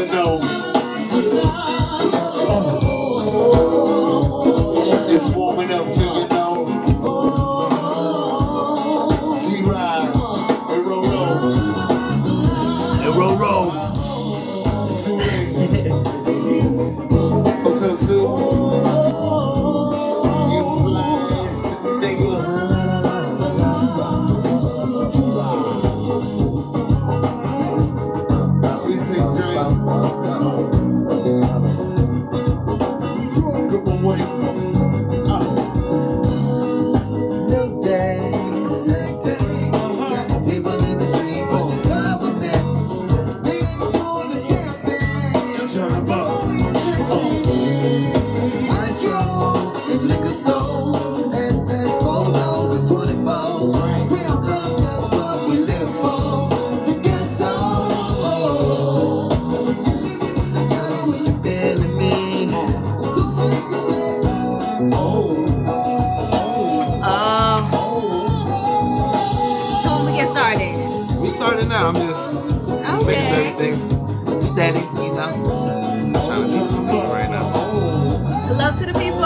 even know. It's warm enough to you know. T-Ride, and roll. What's up, Sue? You flies, nigga. We sing drink. Come away. New day, same day. People in the street, but the government. Turn them up. I drove in liquor stores, S photos and 24s. That's what we live for. The ghetto. When you feeling me. So when we get started? We started now. I'm just making sure everything's steady, you know. Just trying to teach this to you right now. Hello to the people.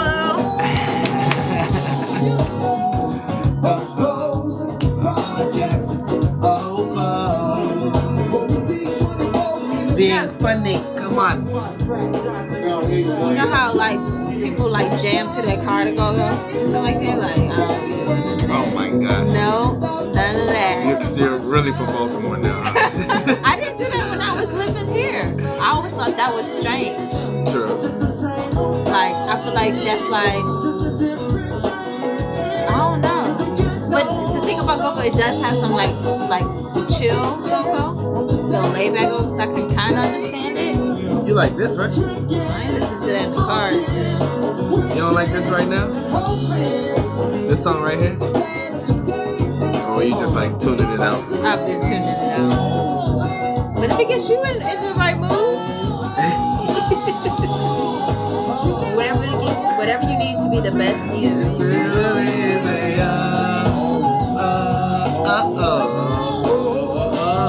It's being funny. Come on. You know how like people like jam to their car to go and stuff like that? Like, Oh my gosh. no, none of that. You're really from Baltimore now, huh? I didn't do that when I was living here. I always thought that was strange. True. Like, I feel like that's like, I don't know. But the thing about go-go, it does have some like chill go-go. So laid back go, so I can kind of understand it. You like this, right? I ain't listen to that in the car. So. You don't like this right now? This song right here? Or you just like tuning it out? I've been tuning it out. But if it gets you in the right mood, whatever you need to be the best you.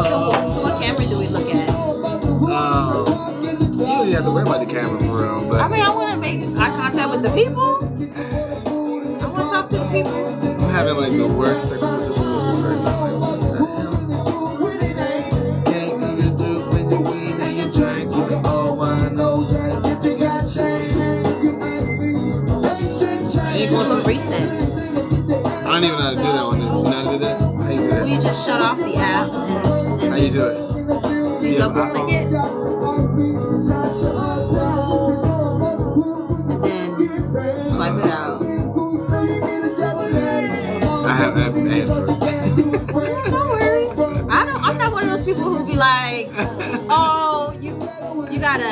So what camera do we look at? You don't even have to worry about the camera for real, but I mean, I want to make eye contact with the people. I want to talk to the people. I'm having like the worst technical difficulties right now. Like, what the hell? Can't even do when you win and you drink. All I know is that if you got change, You want some reset? I don't even know how to do that on this. You know how to do that? How you do that? Will you just shut off the app and How you do it? you double click it? And then swipe it out. I have that Android. No worries. I'm not one of those people who be like, oh, you gotta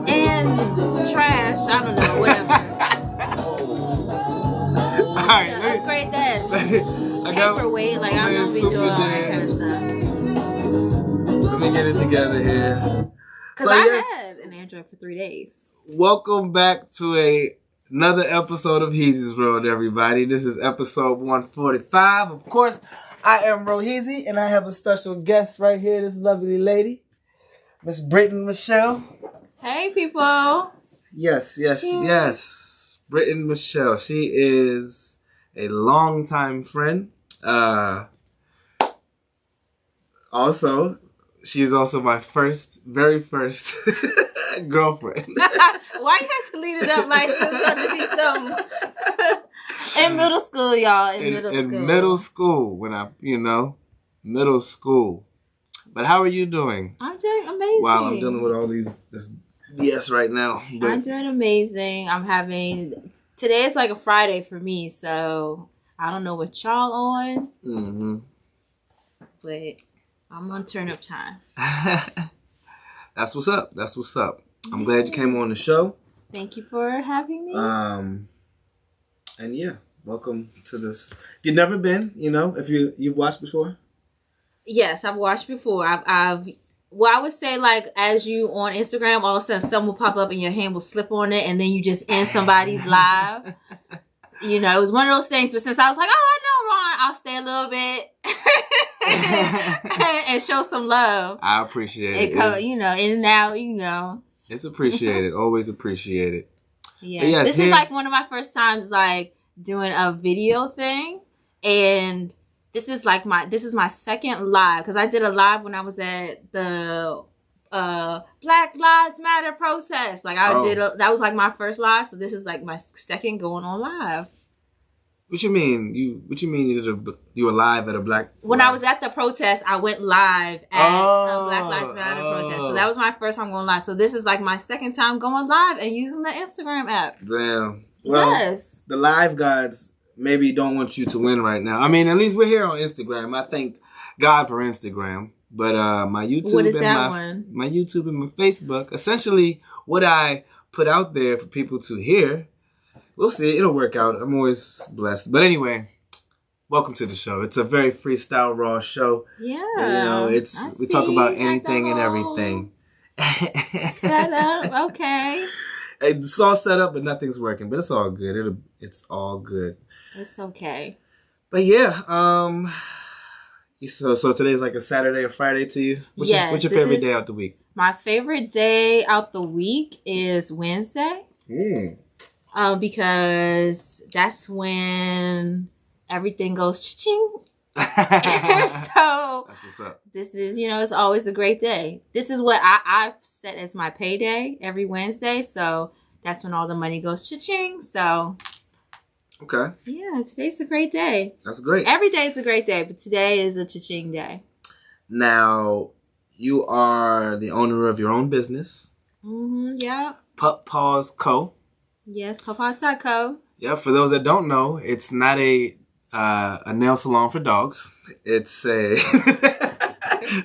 and trash. I don't know, whatever. All right, Upgrade that I got paperweight. Like I don't be doing all that kind of stuff. Let me get it together here. Cause I had an Android for 3 days. Welcome back to another episode of Heezy's World, everybody. This is episode 145. Of course, I am Heezy, and I have a special guest right here. This lovely lady, Miss Britain-Michel. Hey, people. Yes. Britain-Michel. She is a longtime friend. Also, she's also my very first girlfriend. Why you have to lead it up like this to be something? In middle school, y'all. In middle school, when middle school. But how are you doing? I'm doing amazing. Wow, I'm dealing with all this BS right now. But I'm doing amazing. Today is like a Friday for me, so I don't know what y'all on. Mm-hmm. But I'm on turn up time. That's what's up. I'm glad you came on the show. Thank you for having me. And yeah, welcome to this. If you've never been, if you've watched before. Yes, I've watched before. I would say like as you on Instagram, all of a sudden something will pop up and your hand will slip on it, and then you just end somebody's live. It was one of those things. But since I was like, oh, I know wrong, I'll stay a little bit and show some love. I appreciate it. You know, in and out, you know. It's appreciated. Always appreciated. Yes. Yes, This is like one of my first times like doing a video thing, and this is my second live, because I did a live when I was at the Black Lives Matter protest. Like that was like my first live, so this is like my second going on live. What you mean? You were live at a Black? When I was at the protest, I went live at a Black Lives Matter protest. So that was my first time going live. So this is like my second time going live and using the Instagram app. Damn. Well, yes. The live gods maybe don't want you to win right now. I mean, at least we're here on Instagram. I thank God for Instagram. But my YouTube what is and that one? My YouTube and my Facebook, essentially what I put out there for people to hear. We'll see. It'll work out. I'm always blessed. But anyway, welcome to the show. It's a very freestyle, raw show. Yeah. You know, we talk about anything and everything. Set up. Okay. It's all set up, but nothing's working. But it's all good. It's all good. It's okay. But yeah, so today's like a Saturday or Friday to you? What's your favorite day out the week? My favorite day out the week is Wednesday. Because that's when everything goes cha-ching. So that's what's up. This is, it's always a great day. This is what I've set as my payday every Wednesday. So that's when all the money goes cha-ching. So okay. Yeah, today's a great day. That's great. Every day is a great day, but today is a cha-ching day. Now, you are the owner of your own business. Yeah. Pup Paws Co. Yes, puppaws.co. Yeah, for those that don't know, it's not a nail salon for dogs. It's a...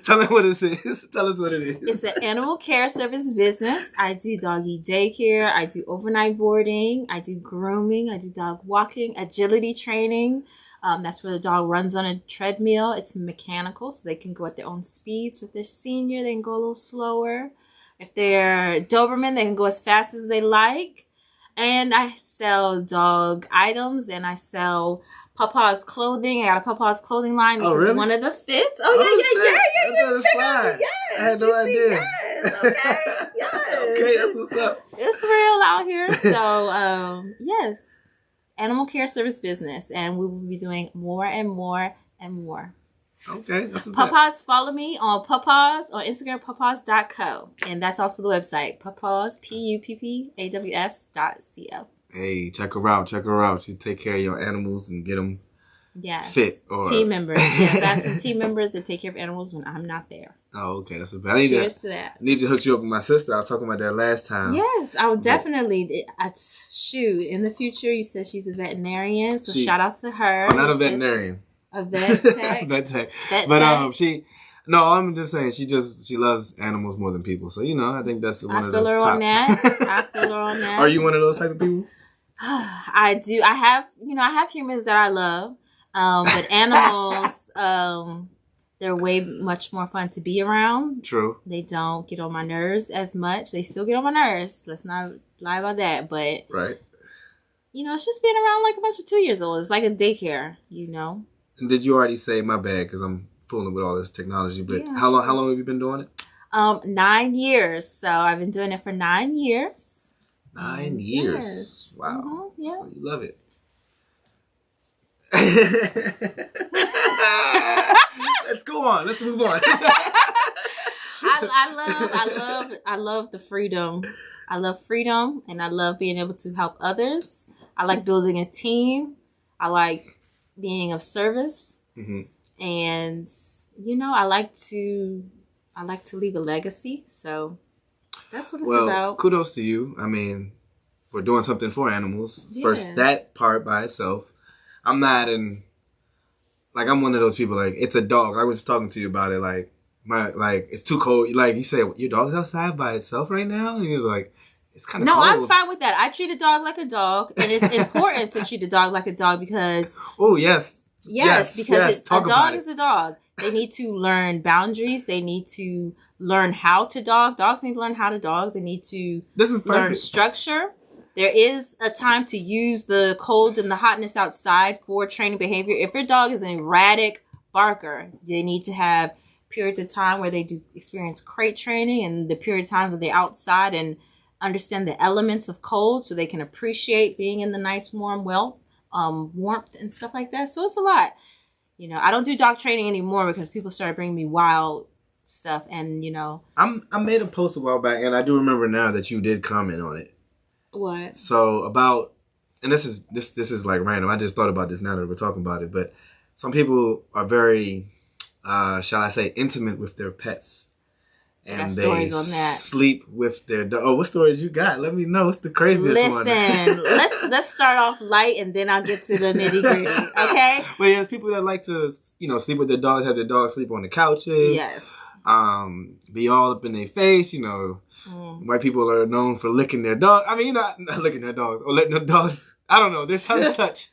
Tell them what it is. Tell us what it is. It's an animal care service business. I do doggy daycare. I do overnight boarding. I do grooming. I do dog walking, agility training. That's where the dog runs on a treadmill. It's mechanical, so they can go at their own speed. So if they're senior, they can go a little slower. If they're Doberman, they can go as fast as they like. And I sell dog items, and I sell Pup Paws clothing. I got a Pup Paws clothing line. This is one of the fits. Yeah. Check out. Yes. I had no idea. Yes. Okay. Yes. Okay, that's what's up. It's real out here. So, yes. Animal care service business. And we will be doing more and more and more. Okay, that's a Pup Paws, follow me on Pup Paws on Instagram, puppaws.co. And that's also the website, Pup Paws, PUPPAWS.co. Hey, check her out. Check her out. She take care of your animals and get them fit. Or... Team members. Yes, I have some team members that take care of animals when I'm not there. Oh, okay. That's a bad. Cheers to that. I need to hook you up with my sister. I was talking about that last time. Yes, I would definitely. Shoot, in the future, you said she's a veterinarian, so shout out to her. I'm not a veterinarian. A vet tech. Vet tech. Vet but tech. I'm just saying she loves animals more than people. So I think that's one of the top. I feel her on that. Are you one of those type of people? I do. I have humans that I love. But animals, they're way much more fun to be around. True. They don't get on my nerves as much. They still get on my nerves. Let's not lie about that. But right. It's just being around like a bunch of 2-year-olds. It's like a daycare, And did you already say, my bad, because I'm fooling with all this technology, but how long have you been doing it? 9 years. So I've been doing it for 9 years. 9 years. Yes. Wow. Yeah. So you love it. Let's go on. Let's move on. I love the freedom. I love freedom, and I love being able to help others. I like building a team. I like being of service. Mm-hmm. And I like to leave a legacy. So that's what it's about. Kudos to you. I mean, for doing something for animals. Yes. First, that part by itself. I'm not I'm one of those people, like, it's a dog. I was talking to you about it, it's too cold. Like, you said, your dog's outside by itself right now? And he was like, it's kind of cold. No, I'm fine with that. I treat a dog like a dog, and it's important to treat a dog like a dog because... Oh, yes. Because a dog is a dog. They need to learn boundaries. They need to learn how to dog. Dogs need to learn how to dogs. They need to learn structure. There is a time to use the cold and the hotness outside for training behavior. If your dog is an erratic barker, they need to have periods of time where they do experience crate training and the period of time where they're outside and understand the elements of cold so they can appreciate being in the nice warm warmth and stuff like that. So it's a lot. I don't do dog training anymore because people started bringing me wild stuff, and I made a post a while back, and I do remember now that you did comment on it. What? So about, and this is like random. I just thought about this now that we're talking about it, but some people are very, shall I say, intimate with their pets. And they stories on that. Sleep with their dog. Oh, what stories you got? Let me know. What's the craziest one? Listen, let's start off light and then I'll get to the nitty gritty. Okay? But yeah, there's people that like to, sleep with their dogs, have their dogs sleep on the couches. Yes. Be all up in their face. White people are known for licking their dog. I mean, not licking their dogs or letting their dogs. I don't know. Their tongues touch.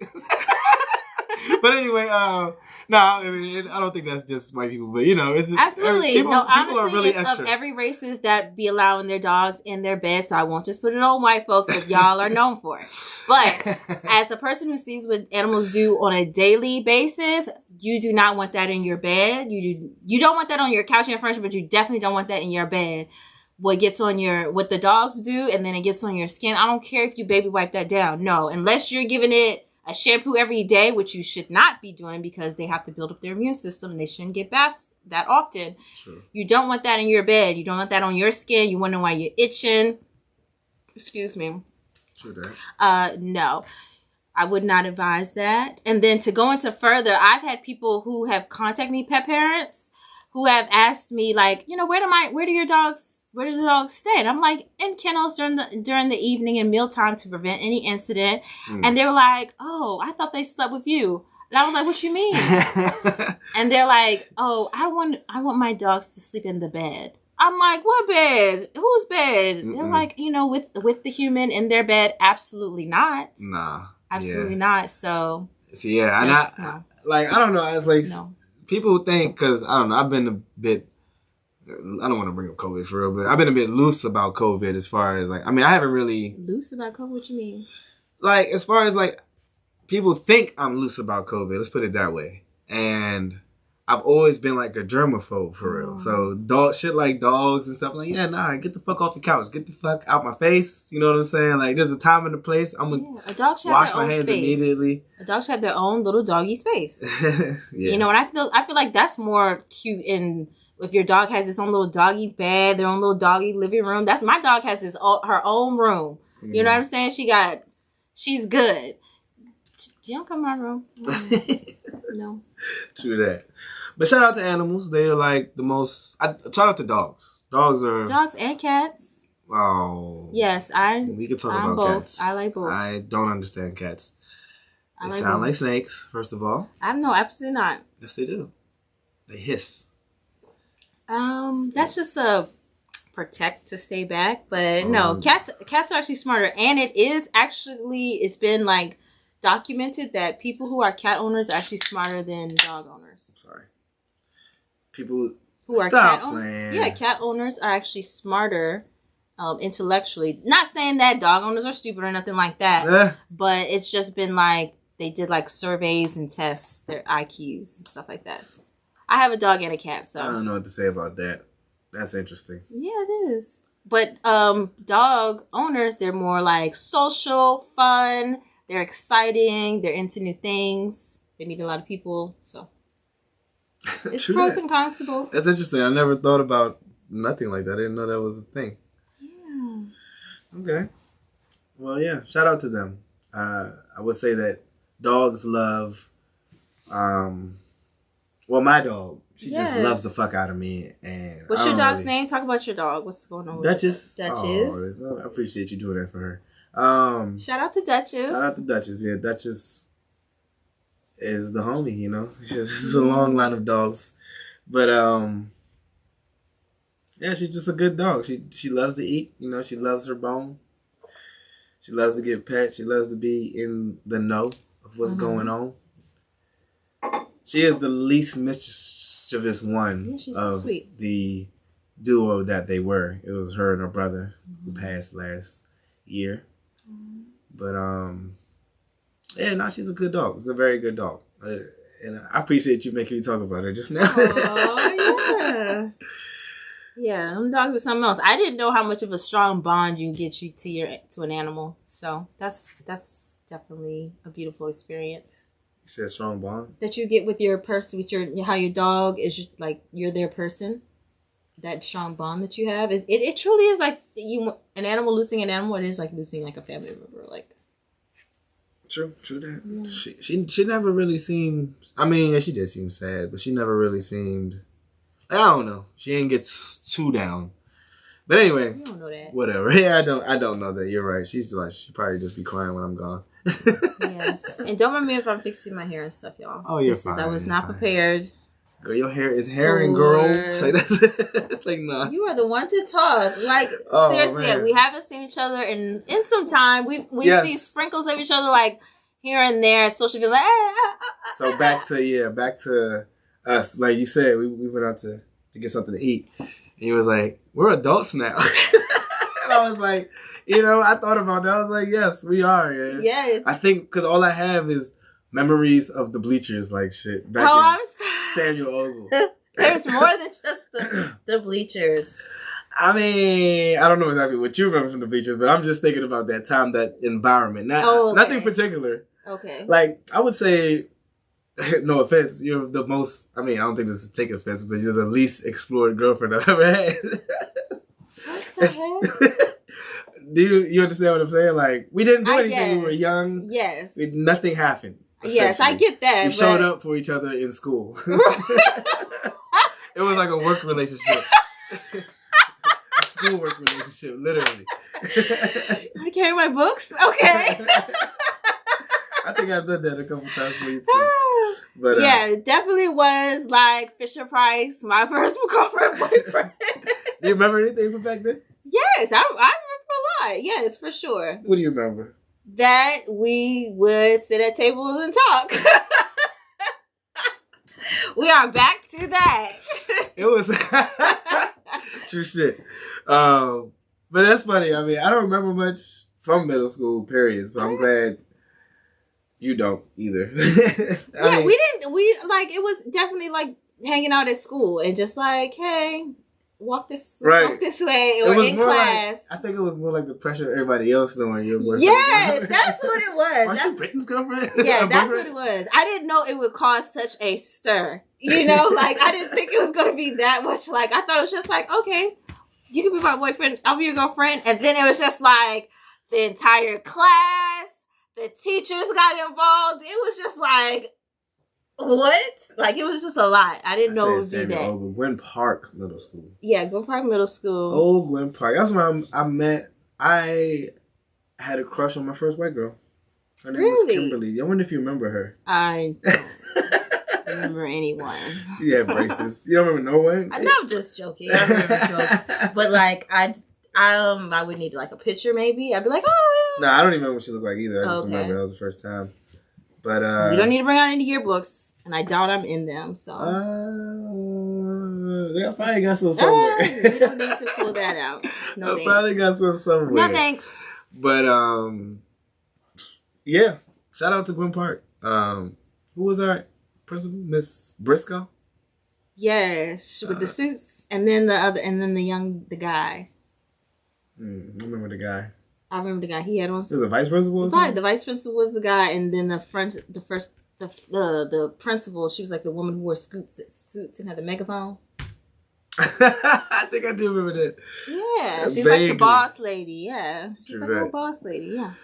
But anyway, I don't think that's just white people, but it's absolutely people honestly, are really it's extra. of every races that be allowing their dogs in their bed. So I won't just put it on white folks, but y'all are known for it. But as a person who sees what animals do on a daily basis, you do not want that in your bed. You don't want that on your couch and your furniture, but you definitely don't want that in your bed. What the dogs do, and then it gets on your skin. I don't care if you baby wipe that down. No, unless you're giving it a shampoo every day, which you should not be doing because they have to build up their immune system and they shouldn't get baths that often. True. You don't want that in your bed. You don't want that on your skin. You wonder why you're itching. Excuse me. True that. No. I would not advise that. And then to go into further, I've had people who have contacted me, pet parents, who have asked me like, where do the dogs stay? And I'm like, in kennels during the evening and mealtime to prevent any incident. And they were like, oh, I thought they slept with you. And I was like, what you mean? And they're like, oh, I want my dogs to sleep in the bed. I'm like, what bed? Whose bed? Mm-mm. They're like, with the human in their bed. Absolutely not. Nah. Absolutely not. So. Yeah, and I don't know. I was like. No. People think, because, I don't know, I've been a bit, I don't want to bring up COVID for real, but I've been a bit loose about COVID as far as, I haven't really... Loose about COVID? What you mean? As far as, people think I'm loose about COVID, let's put it that way. And I've always been, a germaphobe for real. So, shit like dogs and stuff, get the fuck off the couch. Get the fuck out my face. You know what I'm saying? There's a time and a place. I'm going to wash my hands immediately. A dog should have their own little doggy space. Yeah. And I feel like that's more cute. And if your dog has its own little doggy bed, their own little doggy living room. My dog has her own room. Mm. You know what I'm saying? She's good. You don't come in my room. No. True that. But shout out to animals. They are the most... shout out to dogs. Dogs and cats. Oh. Yes, we can talk about both. Cats. I like both. I don't understand cats. They sound like snakes, first of all. No, absolutely not. Yes, they do. They hiss. That's just a protect to stay back. But no, cats are actually smarter. And it's been documented that people who are cat owners are actually smarter than dog owners. Sorry. People who are cat owners. Yeah, cat owners are actually smarter intellectually. Not saying that dog owners are stupid or nothing like that, but it's just been they did surveys and tests their IQs and stuff like that. I have a dog and a cat, so I don't know what to say about that. That's interesting. Yeah, it is. But dog owners, they're more social, fun. They're exciting. They're into new things. They meet a lot of people. So it's pros and cons to both. That's interesting. I never thought about nothing like that. I didn't know that was a thing. Yeah. Okay. Well, yeah. Shout out to them. I would say that dogs love... my dog. She just loves the fuck out of me. And what's your dog's name? Talk about your dog. What's going on with Duchess? Duchess. Oh, I appreciate you doing that for her. Shout out to Duchess. Shout out to Duchess. Yeah, Duchess is the homie, It's a long line of dogs. But she's just a good dog. She loves to eat, she loves her bone. She loves to get pet. She loves to be in the know of what's going on. She is the least mischievous one of the duo that they were. It was her and her brother who passed last year. But yeah, no, she's a good dog. It's a very good dog. And I appreciate you making me talk about her just now. Oh yeah. Yeah, them dogs are something else. I didn't know how much of a strong bond you can get you to an animal. So that's definitely a beautiful experience. You said strong bond? That you get with your person, with how your dog is like you're their person. That strong bond that you have, it truly is like an animal losing an animal. It is like losing like a family member. Like true that. Yeah. She never really seemed. I mean, she did seem sad, but she never really seemed. I don't know. She didn't get too down. But anyway, you don't know that. Whatever. Yeah, I don't know that. You're right. She probably just be crying when I'm gone. Yes, and don't mind me if I'm fixing my hair and stuff, y'all. Oh, you're fine. I was not prepared. Girl, your hair is hairing, girl. Say it's like nah. You are the one to talk. Like seriously, man. we haven't seen each other in some time. We see sprinkles of each other like here and there. Social media. So back to us. Like you said, we went out to get something to eat, and he was like, "We're adults now," and I was like, I thought about that. I was like, "Yes, we are." Yeah. Yes. I think because all I have is memories of the Bleachers, like shit. Back I'm sorry. Samuel Ogle. There's more than just the Bleachers. I mean, I don't know exactly what you remember from the Bleachers, but I'm just thinking about that time, that environment. Nothing particular. Okay. Like, I would say, no offense, you're the most, I mean, I don't think this is take offense, but you're the least explored girlfriend I've ever had. Do you understand what I'm saying? Like, we didn't do anything when we were young. Yes. Nothing happened. Yes, I get that. We showed up for each other in school. It was like a work relationship. A schoolwork relationship, literally. I carry my books? Okay. I think I've done that a couple times for you too. But yeah, it definitely was like Fisher Price, my first girlfriend boyfriend. Do you remember anything from back then? Yes, I remember a lot. Yes, for sure. What do you remember? That we would sit at tables and talk. We are back to that. It was true shit. But that's funny. I mean, I don't remember much from middle school, period. So I'm glad you don't either. Yeah, we didn't. It was definitely like hanging out at school and just like, hey, walk this way, or in class. I think it was more like the pressure of everybody else knowing your boyfriend. Yes, that's what it was. Aren't you Britain's girlfriend? Yeah, that's what it was. I didn't know it would cause such a stir. Like I didn't think it was going to be that much. Like I thought it was just like, okay, you can be my boyfriend, I'll be your girlfriend. And then it was just like the entire class, the teachers got involved. It was just like, what? Like, it was just a lot. I didn't know it would be that. Gwen Park Middle School. Yeah, Gwen Park Middle School. Old Gwen Park. That's where I had a crush on my first white girl. Her name was Kimberly. I wonder if you remember her. I don't remember anyone. She had braces. You don't remember no one? No, I'm just joking. I remember jokes. But, like, I would need, like, a picture, maybe. I'd be like, oh. No, I don't even remember what she looked like either. I just remember that was the first time. But you don't need to bring out any yearbooks, and I doubt I'm in them. So they probably got some somewhere. You don't need to pull that out. No thanks. Probably got some somewhere. No thanks. But yeah. Shout out to Gwen Park. Who was our principal? Miss Briscoe. Yes, with the suits, and then the guy. I remember the guy. I remember the guy. He had on. He was a vice principal. The vice principal was the guy, and then the principal. She was like the woman who wore suits and had the megaphone. I think I do remember that. Yeah, she was like the boss lady. Yeah, she was like the boss lady. Yeah.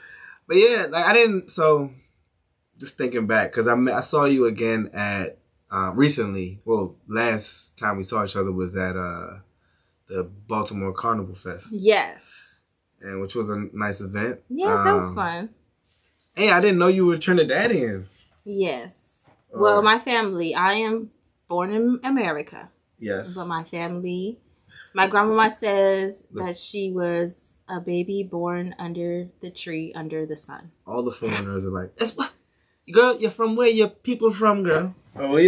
But yeah, like I didn't. So just thinking back, because I saw you again at recently. Well, last time we saw each other was at the Baltimore Carnival Fest. Yes. And which was a nice event. Yes, that was fun. Hey, I didn't know you were Trinidadian. Yes. Well, my family. I am born in America. Yes. But my family, my grandmama says that she was a baby born under the tree, under the sun. All the foreigners are like, "That's what, girl. You're from where? Your people from, girl? Oh,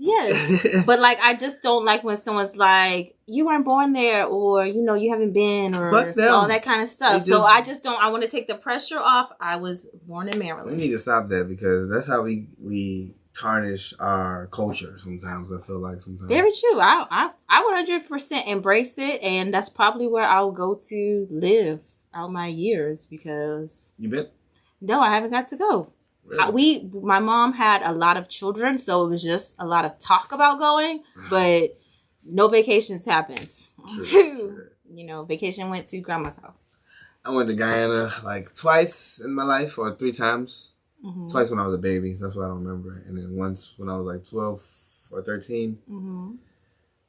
Yes. But like I just don't like when someone's like, you weren't born there, or you haven't been, or Fuck them. all that kind of stuff. They So just- I just don't. I want to take the pressure off. I was born in We Maryland. need to stop that because that's how we tarnish our culture sometimes. I feel like sometimes. Very true. I 100% embrace it, and that's probably where I'll go to live out my years because You been? no, I haven't got to go. Really? My mom had a lot of children, so it was just a lot of talk about going, but no vacations happened. Sure. Vacation went to grandma's house. I went to Guyana like twice in my life, or 3 times. Mm-hmm. Twice when I was a baby, so that's why I don't remember. And then once when I was like 12 or 13. Mm-hmm.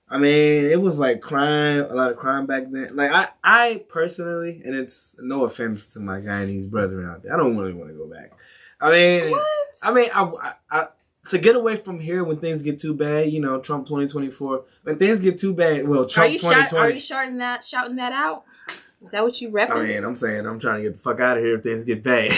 I mean, it was like crime, a lot of crime back then. Like I personally, and it's no offense to my Guyanese brethren out there, I don't really want to go back. I mean, What? I to get away from here when things get too bad, Trump 2024. When things get too bad, well, Trump 2020. Are you shouting that out? Is that what you repping? I mean, I'm saying I'm trying to get the fuck out of here if things get bad.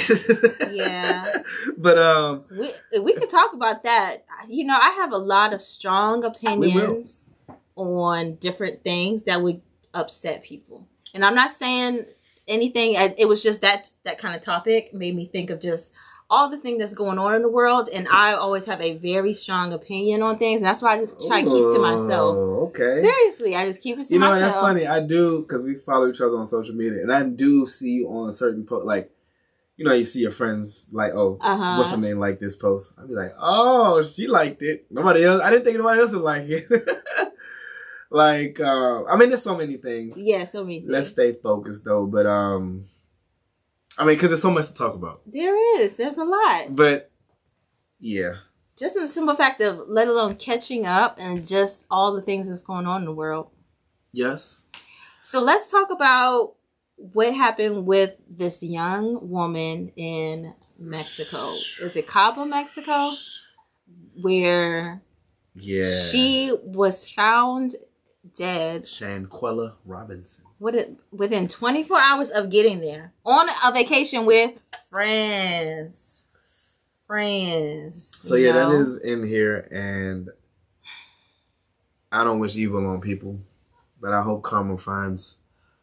Yeah. But we can talk about that. I have a lot of strong opinions on different things that would upset people. And I'm not saying anything. It was just that kind of topic made me think of just all the things that's going on in the world. And I always have a very strong opinion on things. And that's why I just try to keep to myself. Okay. Seriously, I just keep it to myself. That's funny. I do, because we follow each other on social media. And I do see you on certain posts. Like, you see your friends like, oh, what's her name like this post? I'd be like, oh, she liked it. Nobody else. I didn't think nobody else would like it. Like, there's so many things. Yeah, so many things. Let's stay focused though. But, because there's so much to talk about. There's a lot. But, yeah. Just in the simple fact of, let alone catching up and just all the things that's going on in the world. Yes. So let's talk about what happened with this young woman in Mexico. Is it Cabo, Mexico? Where she was found dead. Shanquella Robinson. Within 24 hours of getting there on a vacation with friends. So that is in here, and I don't wish evil on people, but I hope karma finds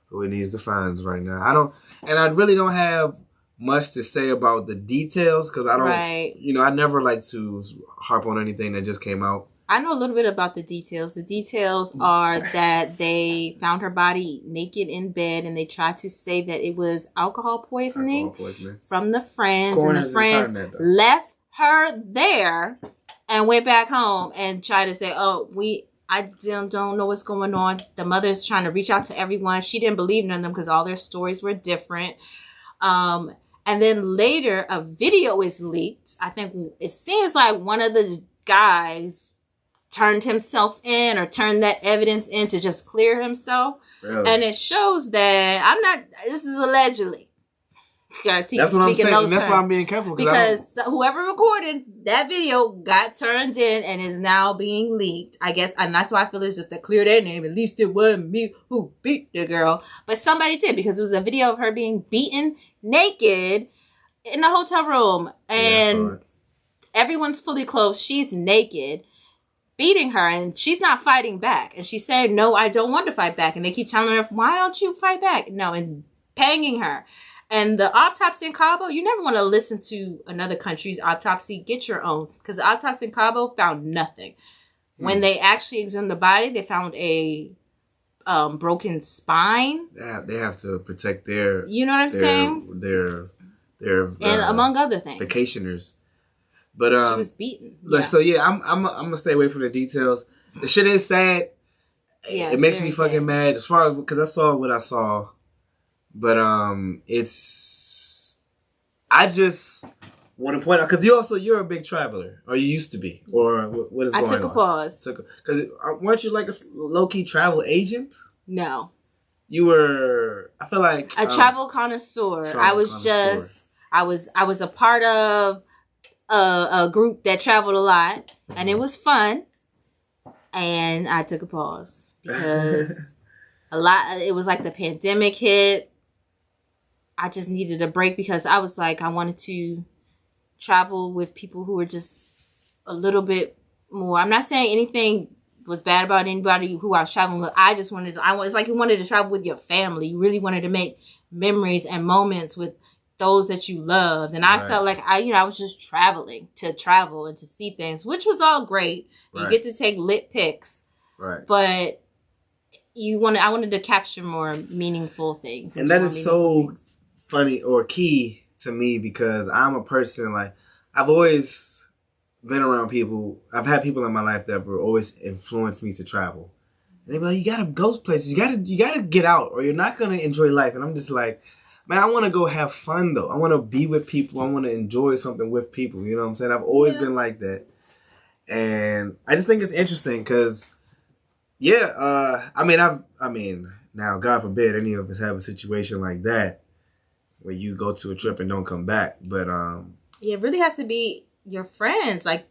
who it needs to find right now. I really don't have much to say about the details because I don't, I never like to harp on anything that just came out. I know a little bit about the details. The details are that they found her body naked in bed, and they tried to say that it was alcohol poisoning from the friends, and the friends left her there and went back home and tried to say, I don't know what's going on. The mother's trying to reach out to everyone. She didn't believe none of them because all their stories were different. And then later, a video is leaked. I think it seems like one of the guys turned himself in or turned that evidence in to just clear himself. Really? And it shows that this is allegedly. That's what I'm saying. And that's why I'm being careful. Because whoever recorded that video got turned in and is now being leaked. I guess, and that's why I feel it's just to clear their name. At least it wasn't me who beat the girl. But somebody did, because it was a video of her being beaten naked in a hotel room. And everyone's fully clothed. She's naked, beating her, and she's not fighting back. And she's saying, no, I don't want to fight back. And they keep telling her, why don't you fight back? No, and banging her. And the autopsy in Cabo, you never want to listen to another country's autopsy. Get your own. Because the autopsy in Cabo found nothing. When they actually examined the body, they found a broken spine. They have to protect their... You know what I'm saying? Their and among other things. Vacationers. But she was beaten. So I'm gonna stay away from the details. The shit is sad. Yeah, it makes me fucking mad as far as because I saw what I saw. But I just want to point out because you're a big traveler, or you used to be, or what is going on? I took a pause because weren't you like a low key travel agent? No, you were. I feel like a travel connoisseur. I was a part of a group that traveled a lot, and it was fun. And I took a pause because it was like the pandemic hit. I just needed a break because I was like, I wanted to travel with people who were just a little bit more. I'm not saying anything was bad about anybody who I was traveling with. I just wanted, it's like you wanted to travel with your family. You really wanted to make memories and moments with those that you loved. And I felt like I was just traveling to travel and to see things, which was all great. You get to take lit pics. Right. But I wanted to capture more meaningful things. And that is so funny or key to me because I'm a person like I've always been around people. I've had people in my life that were always influenced me to travel. And they be like, you gotta go places. You gotta get out or you're not gonna enjoy life. And I'm just like, man, I want to go have fun though. I want to be with people. I want to enjoy something with people. You know what I'm saying? I've always been like that. And I just think it's interesting because now, God forbid any of us have a situation like that where you go to a trip and don't come back. But it really has to be your friends. Like,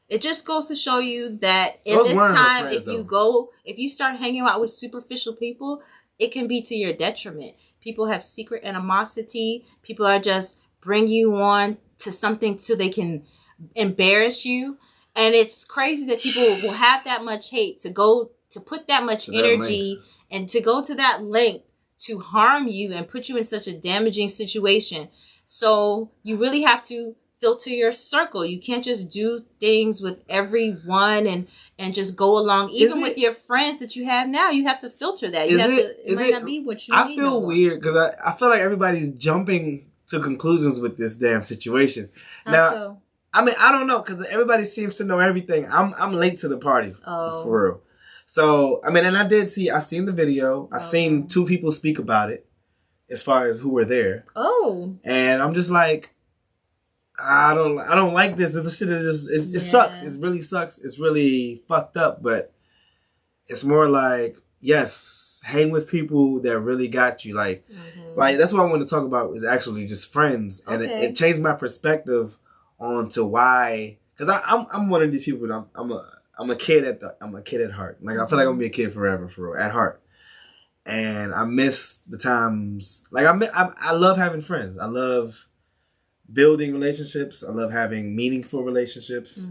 it just goes to show you that in this time, if you start hanging out with superficial people, it can be to your detriment. People have secret animosity. People are just bring you on to something so they can embarrass you. And it's crazy that people will have that much hate to put that much energy and to go to that length to harm you and put you in such a damaging situation. So you really have to filter your circle. You can't just do things with everyone and just go along. Even with your friends that you have now, you have to filter that. It might not be what you need. I feel weird because I feel like everybody's jumping to conclusions with this damn situation. Now, I mean, I don't know because everybody seems to know everything. I'm late to the party for real. So, I mean, and I seen the video. I seen two people speak about it as far as who were there. Oh. And I'm just like, I don't like this. This shit is just, it sucks. It really sucks. It's really fucked up, but it's more like, yes, hang with people that really got you. Like that's what I want to talk about is actually just friends. And it changed my perspective onto why, because I'm one of these people that I'm a kid at heart. Like I feel like I'm gonna be a kid forever, for real, at heart. And I miss the times. Like I love having friends. I love building relationships. I love having meaningful relationships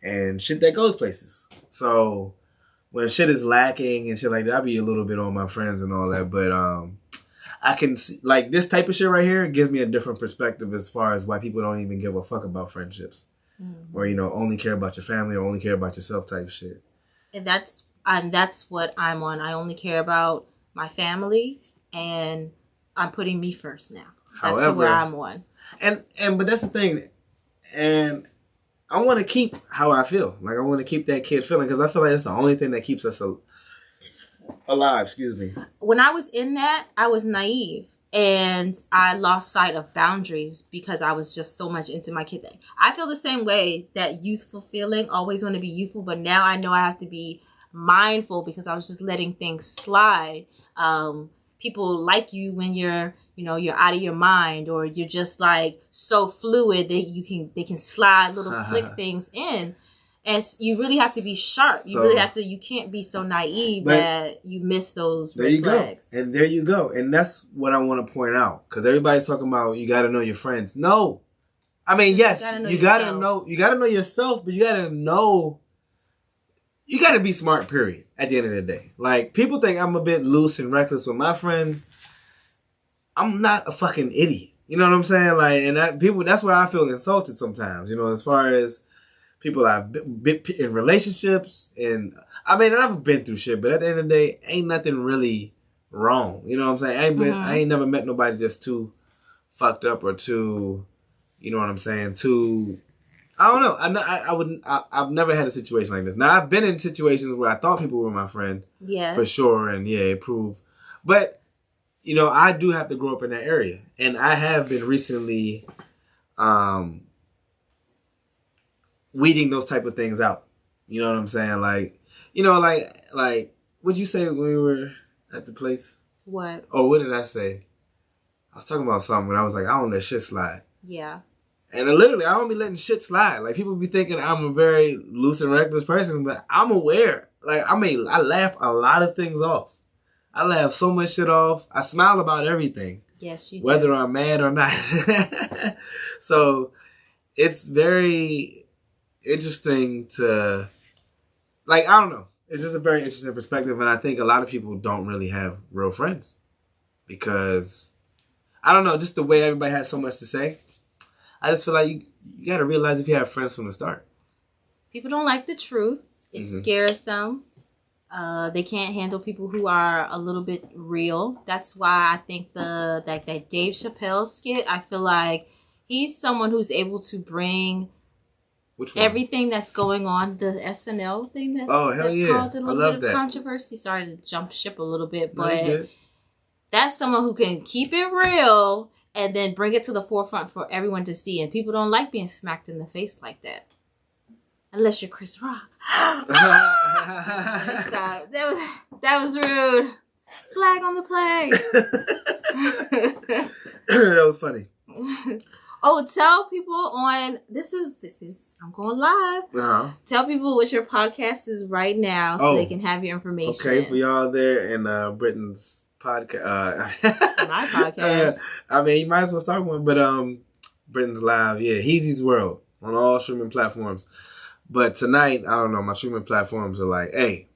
and shit that goes places. So when shit is lacking and shit like that, I be a little bit on my friends and all that. But I can see like this type of shit right here gives me a different perspective as far as why people don't even give a fuck about friendships. Or, only care about your family or only care about yourself type shit. And that's what I'm on. I only care about my family and I'm putting me first now. That's where I'm on. But that's the thing. And I want to keep how I feel. Like I want to keep that kid feeling because I feel like that's the only thing that keeps us alive. Excuse me. When I was in that, I was naive. And I lost sight of boundaries because I was just so much into my kid thing. I feel the same way, that youthful feeling, always want to be youthful. But now I know I have to be mindful because I was just letting things slide. People like you when you're out of your mind or you're just like so fluid that they can slide little slick things in. And you really have to be sharp. You can't be so naive that you miss those red flags. And there you go. And that's what I want to point out. Because everybody's talking about you got to know your friends. No. I mean, yes, you got to know yourself, but you got to be smart, period, at the end of the day. Like, people think I'm a bit loose and reckless with my friends. I'm not a fucking idiot. You know what I'm saying? Like, and that's where I feel insulted sometimes, as far as people I've been in relationships, and I mean, I've been through shit, but at the end of the day, ain't nothing really wrong. You know what I'm saying? I ain't never met nobody just too fucked up or too, you know what I'm saying? Too, I don't know. I've never had a situation like this. Now I've been in situations where I thought people were my friend, for sure, and it proved. But I do have to grow up in that area, and I have been recently, weeding those type of things out. You know what I'm saying? Like, like what'd you say when we were at the place? What? Oh, what did I say? I was talking about something when I was like, I don't let shit slide. Yeah. And literally, I don't be letting shit slide. Like, people be thinking I'm a very loose and reckless person, but I'm aware. Like, I laugh a lot of things off. I laugh so much shit off. I smile about everything. Yes, you do. Whether I'm mad or not. So, it's very interesting to like, I don't know. It's just a very interesting perspective, and I think a lot of people don't really have real friends because, I don't know, just the way everybody has so much to say. I just feel like you got to realize if you have friends from the start. People don't like the truth. It scares them. They can't handle people who are a little bit real. That's why I think that Dave Chappelle skit, I feel like he's someone who's able to bring everything that's going on, the SNL thing that's caused a little bit of controversy. Sorry to jump ship a little bit, but that's someone who can keep it real and then bring it to the forefront for everyone to see. And people don't like being smacked in the face like that. Unless you're Chris Rock. Stop. That was rude. Flag on the play. That was funny. Oh, tell people on this is I'm going live. Uh-huh. Tell people what your podcast is right now so they can have your information. Okay, for y'all there in Britain's podcast. My podcast. I mean, you might as well start one, but Britain's Live, Heezy's World on all streaming platforms. But tonight, I don't know, my streaming platforms are like, hey.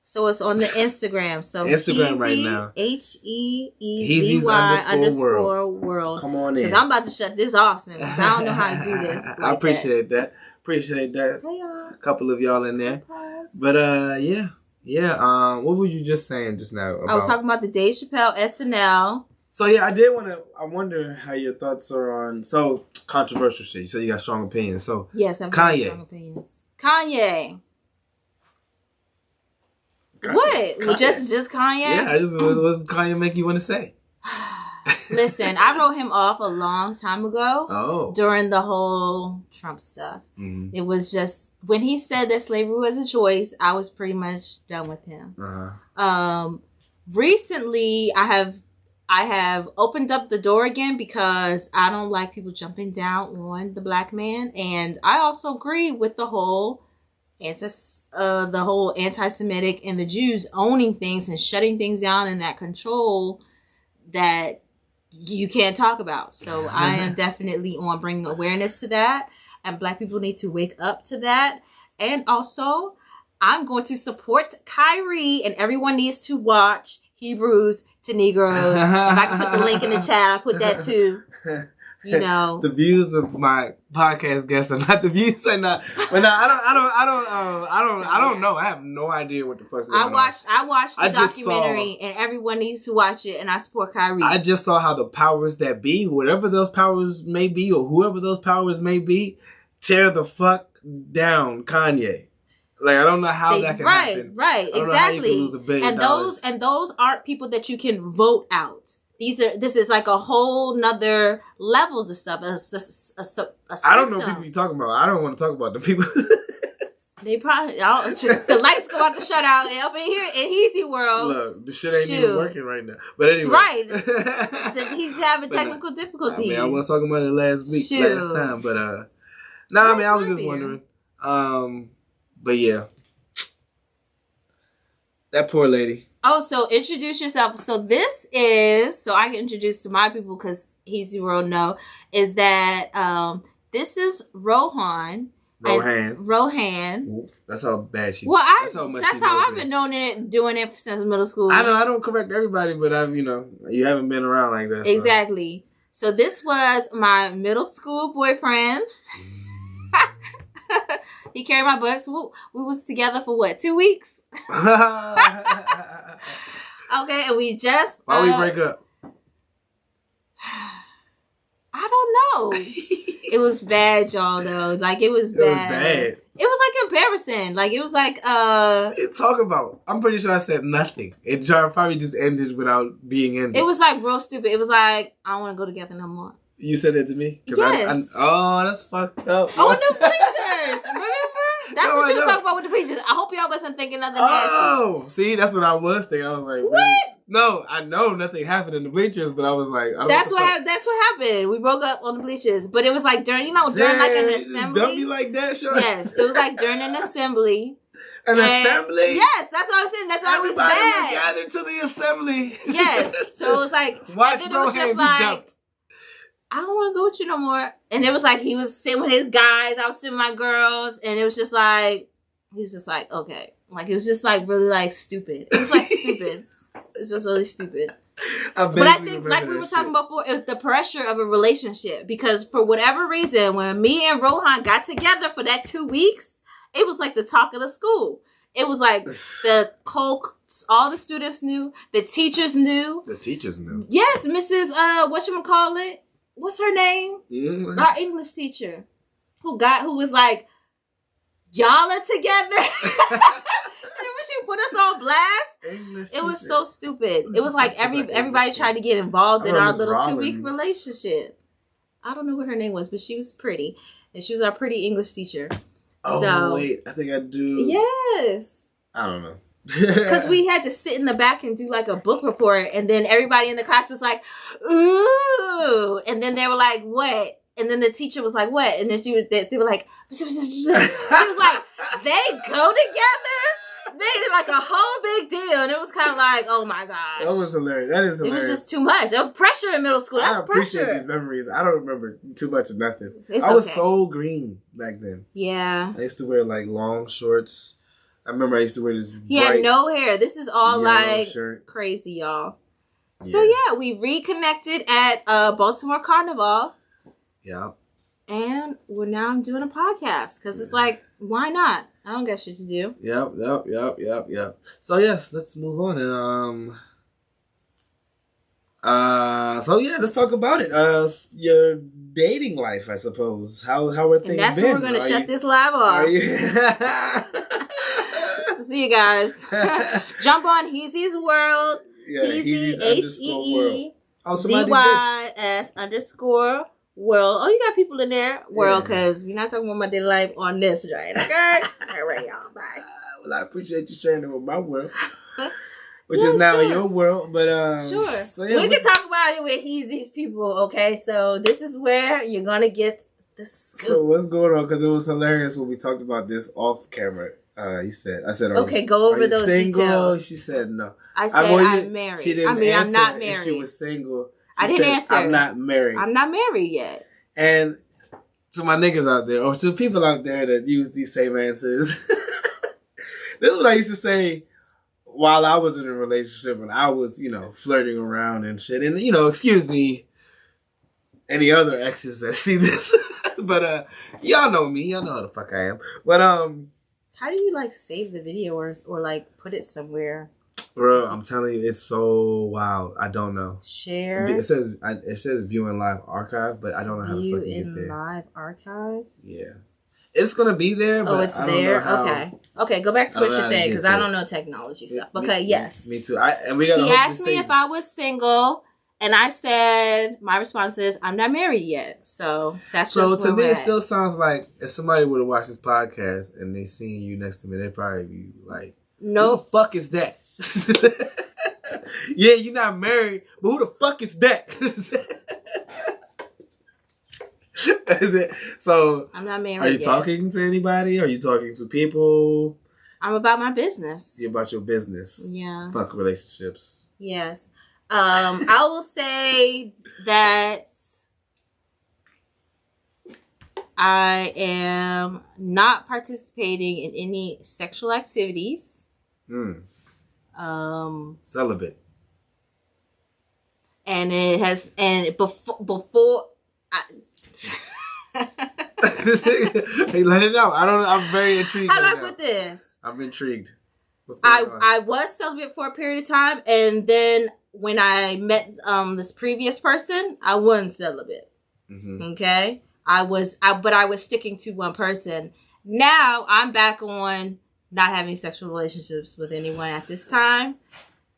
So it's on the Instagram. So Instagram Heezy, right now. Heezy_world. Come on in. Because I'm about to shut this off soon. Because I don't know how to do this. Like I appreciate that. Appreciate that. Hey, y'all. A couple of y'all in there. But yeah. What were you just saying just now? I was talking about the Dave Chappelle SNL. So I wonder how your thoughts are on controversial shit. You said you got strong opinions. So yes, I've got strong opinions. Kanye. What? Kanye. Well, just Kanye? Yeah, what does Kanye make you want to say? Listen, I wrote him off a long time ago during the whole Trump stuff. Mm-hmm. It was just, when he said that slavery was a choice, I was pretty much done with him. Uh-huh. Recently, I have opened up the door again because I don't like people jumping down on the black man. And I also agree with the whole anti-Semitic and the Jews owning things and shutting things down and that control that you can't talk about. So I am definitely on bringing awareness to that. And black people need to wake up to that. And also, I'm going to support Kyrie, and everyone needs to watch Hebrews to Negroes. If I can put the link in the chat, I'll put that too. You know, the views of my podcast guests are not the views. Are not. But no, I don't know. I have no idea what the fuck's going on. I watched the documentary, and everyone needs to watch it. And I support Kyrie. I just saw how the powers that be, whatever those powers may be, or whoever those powers may be, tear the fuck down Kanye. Like, I don't know how that can happen. Right, exactly. And those aren't people that you can vote out. This is like a whole nother levels of stuff. A system. I don't know people you're talking about. I don't want to talk about the people. They probably the lights go out the shutout and up in here in Heezy World. Look, the shit ain't even working right now. But anyway, right? He's having technical difficulties. I was talking about it last time, but I was just wondering. But yeah, that poor lady. Oh, so introduce yourself. So this is, so I can introduce to my people because Heezy World know, is that this is Rohan. Rohan. That's how bad she. Well, that's how I've been doing it since middle school. I know I don't correct everybody, but you haven't been around like that. Exactly. So this was my middle school boyfriend. He carried my books. We was together for what, 2 weeks? Okay, and we just... Why we break up? I don't know. It was bad, y'all, though. Like, it was bad. It was bad. It was, like, embarrassing. Like, it was, like, What are you talking about? I'm pretty sure I said nothing. It probably just ended without being ended. It was, like, real stupid. It was, like, I don't want to go together no more. You said that to me? Yes. That's fucked up. Oh, the Bleachers. Remember? That's what you was talking about with the Bleachers. I hope y'all wasn't thinking nothing nasty. Oh, see, that's what I was thinking. I was like, what? No, I know nothing happened in the Bleachers, but I was like, that's what happened. We broke up on the Bleachers, but it was like during like an assembly. Don't be like that, sure. Yes, it was like during an assembly. Assembly? Yes, that's what I'm saying. That's why it was bad. Everybody gathered to the assembly. Yes, so it was like, watch and then it was just like, dumped. I don't want to go with you no more. And it was like he was sitting with his guys, I was sitting with my girls, and it was just like, he was just like, okay. Like, it was just like really like stupid. It was like stupid. It's just really stupid. But I think, like we were talking about before, it was the pressure of a relationship. Because for whatever reason, when me and Rohan got together for that 2 weeks, it was like the talk of the school. It was like all the students knew, the teachers knew. The teachers knew. Yes, Mrs. Whatchamacallit? What's her name? Mm-hmm. Our English teacher. Who was like, y'all are together. Remember she put us on blast? It was so stupid. It was like everybody tried to get involved in our little 2-week relationship. I don't know what her name was, but she was pretty. And she was our pretty English teacher. Oh, wait. I think I do. Yes. I don't know. Because we had to sit in the back and do like a book report. And then everybody in the class was like, ooh. And then they were like, what? And then the teacher was like, what? And then they were like, she was like, they go together? Made it like a whole big deal. And it was kind of like, oh my gosh. That was hilarious. That is hilarious. It was just too much. There was pressure in middle school. That's pressure. I appreciate these memories. I don't remember too much of nothing. I was so green back then. Yeah. I used to wear like long shorts. I remember I used to wear this He had no hair. This is all like shirt. Crazy, y'all. Yeah. So yeah, we reconnected at Baltimore Carnival. Yeah. And I'm doing a podcast because it's like, why not? I don't got shit to do. Yep. So yes, let's move on and let's talk about it. Your dating life, I suppose. How are things? And that's when we're gonna shut this live off. See you guys. Jump on Heezy's World. Yeah, Heezy HEEZYS_world. Oh, you got people in there. World, because we're not talking about my daily life on this joint. Okay? All right, y'all. Bye. Well, I appreciate you sharing it with my world. Which is now your world. But sure. So yeah, we can talk about it with Heezy's people, okay? So this is where you're gonna get the scoop. So what's going on? Because it was hilarious when we talked about this off camera. I said, okay, go over those single? details. She said no. I said I'm married. She didn't answer, I'm not married. She was single. I didn't answer. I'm not married. I'm not married yet. And to my niggas out there, or to people out there that use these same answers, this is what I used to say while I was in a relationship and I was, flirting around and shit. And, excuse me, any other exes that see this. But y'all know me. Y'all know how the fuck I am. But how do you save the video or put it somewhere? Bro, I'm telling you, it's so wild. I don't know. Share. It says view in live archive, but I don't know how to fucking get there. View in live archive? Yeah. It's going to be there, but it's there? Okay, go back to what you're saying, because I don't know technology stuff. Okay, yes. Me too. He asked me if I was single, and I said, my response is, I'm not married yet. So that's just So to me, it still sounds like if somebody would have watched this podcast and they seen you next to me, they'd probably be like, no. Who the fuck is that? Yeah, you're not married, but who the fuck is that? Is it? So I'm not married. Are you talking to anybody? Are you talking to people? I'm about my business. You're about your business. Yeah. Fuck relationships. Yes. I will say that I am not participating in any sexual activities. Celibate. And it has, and before Hey, let it out. I'm very intrigued. How do I put this? I'm intrigued. What's going on? I was celibate for a period of time, and then when I met this previous person, I wasn't celibate. Mm-hmm. Okay, but I was sticking to one person. Now I'm back on not having sexual relationships with anyone at this time.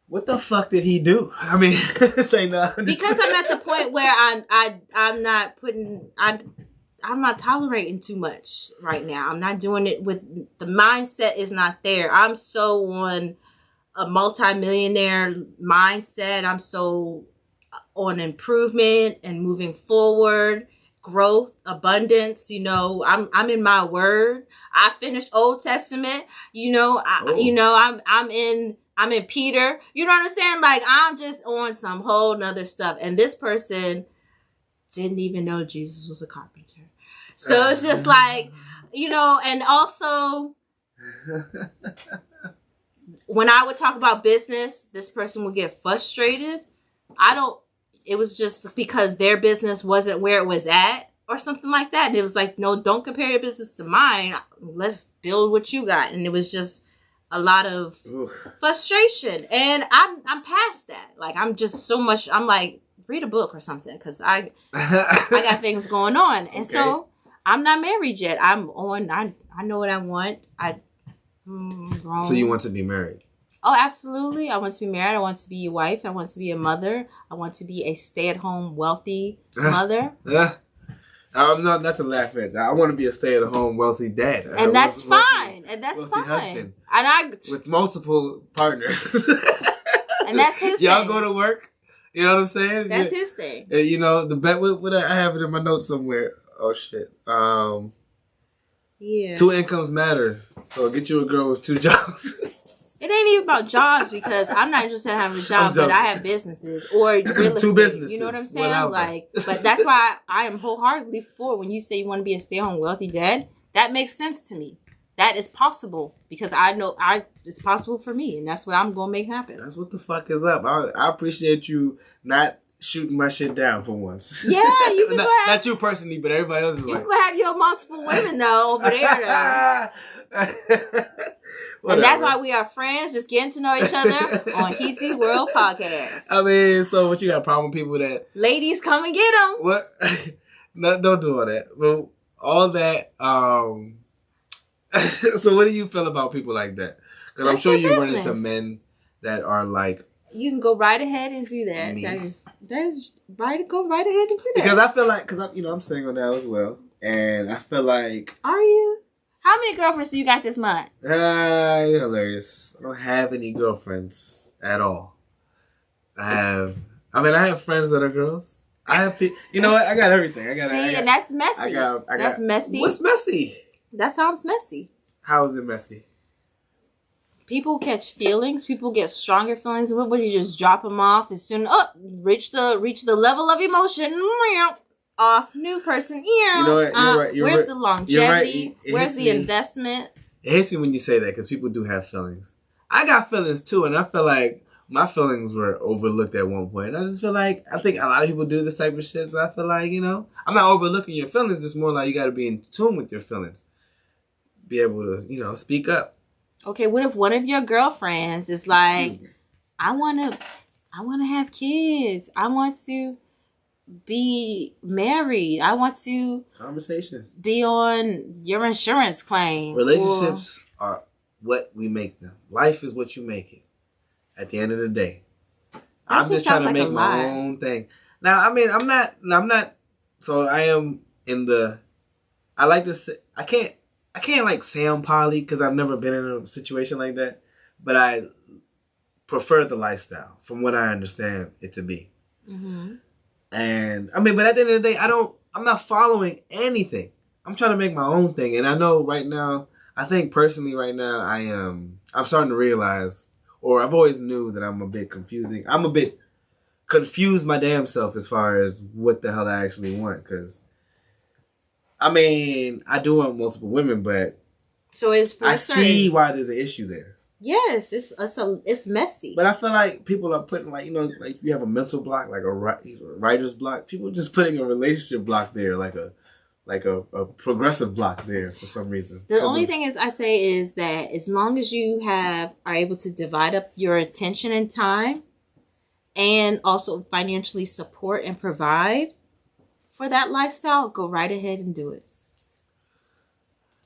What the fuck did he do? I mean, say no. Because I'm at the point where I'm not tolerating too much right now. I'm not doing it with the mindset is not there. I'm so on a multi-millionaire mindset. I'm so on improvement and moving forward, growth, abundance. I'm in my word. I finished Old Testament. I'm in Peter. You know what I'm saying? I'm just on some whole nother stuff. And this person didn't even know Jesus was a carpenter. So it's just and also When I would talk about business, this person would get frustrated. It was just because their business wasn't where it was at or something like that. And it was like, no, don't compare your business to mine. Let's build what you got. And it was just a lot of frustration. And I'm past that. Like, I'm just so much, I'm like, read a book or something, because I got things going on. And so I'm not married yet. I know what I want. Grown. So you want to be married? Oh, absolutely. I want to be married. I want to be a wife. I want to be a mother. I want to be a stay-at-home, wealthy mother. Not to laugh at that. I want to be a stay-at-home, wealthy dad. And that's fine. And that's fine. Husband, and with multiple partners. And that's his Y'all thing. go to work. You know what I'm saying? That's his thing. You know, the bet. What I have it in my notes somewhere. Oh shit. Yeah. 2 incomes matter. So get you a girl with 2 jobs. It ain't even about jobs, because I'm not interested in having a job, but I have businesses or real estate. 2 businesses. You know what I'm saying? Whatever. Like, but that's why I am wholeheartedly for when you say you want to be a stay-at-home wealthy dad. That makes sense to me. That is possible, because I know it's possible for me, and that's what I'm gonna make happen. That's what the fuck is up. I appreciate you not shooting my shit down for once. Yeah, you can go have, not you personally, but everybody else is you like. can have your multiple women though over there though. And that's why we are friends, just getting to know each other on Heezy World Podcast. I mean, so what, you got a problem with people that... Ladies, come and get them. What? No, don't do all that. Well, all that... So what do you feel about people like that? Because I'm sure you run into men that are like... You can go right ahead and do that. Me. That's right. Go right ahead and do that. Because I feel like... Because I'm single now as well. And I feel like... Are you? How many girlfriends do you got this month? You're hilarious. I don't have any girlfriends at all. I have friends that are girls. I have you know what? I got everything. And that's messy. That's messy. What's messy? That sounds messy. How is it messy? People catch feelings. People get stronger feelings. What would you just drop them off as soon? Reach the level of emotion. Off, new person. You know what? You're right. Where's the longevity? Right. Where's the investment? It hits me when you say that, because people do have feelings. I got feelings too, and I feel like my feelings were overlooked at one point. I just feel like, I think a lot of people do this type of shit, so I feel like, I'm not overlooking your feelings. It's more like you got to be in tune with your feelings. Be able to, speak up. Okay, what if one of your girlfriends is like, I want to have kids. I want to be married. I want to be on your insurance claim. Relationships are what we make them. Life is what you make it. At the end of the day, I'm just trying to make my own thing. Now, I mean, I'm not. So I am in the. I like to say, I can't like say I'm poly, because I've never been in a situation like that. But I prefer the lifestyle from what I understand it to be. Mm-hmm. And I mean, but at the end of the day, I'm not following anything. I'm trying to make my own thing. And I know right now, I think personally right now, I'm starting to realize, or I've always knew that I'm a bit confusing. I'm a bit confused my damn self as far as what the hell I actually want. Because, I mean, I do want multiple women, but so I see why there's an issue there. Yes, it's messy. But I feel like people are putting, like, like you have a mental block, like a writer's block. People are just putting a relationship block there, like a progressive block there for some reason. The only thing I say is that as long as you are able to divide up your attention and time, and also financially support and provide for that lifestyle, go right ahead and do it.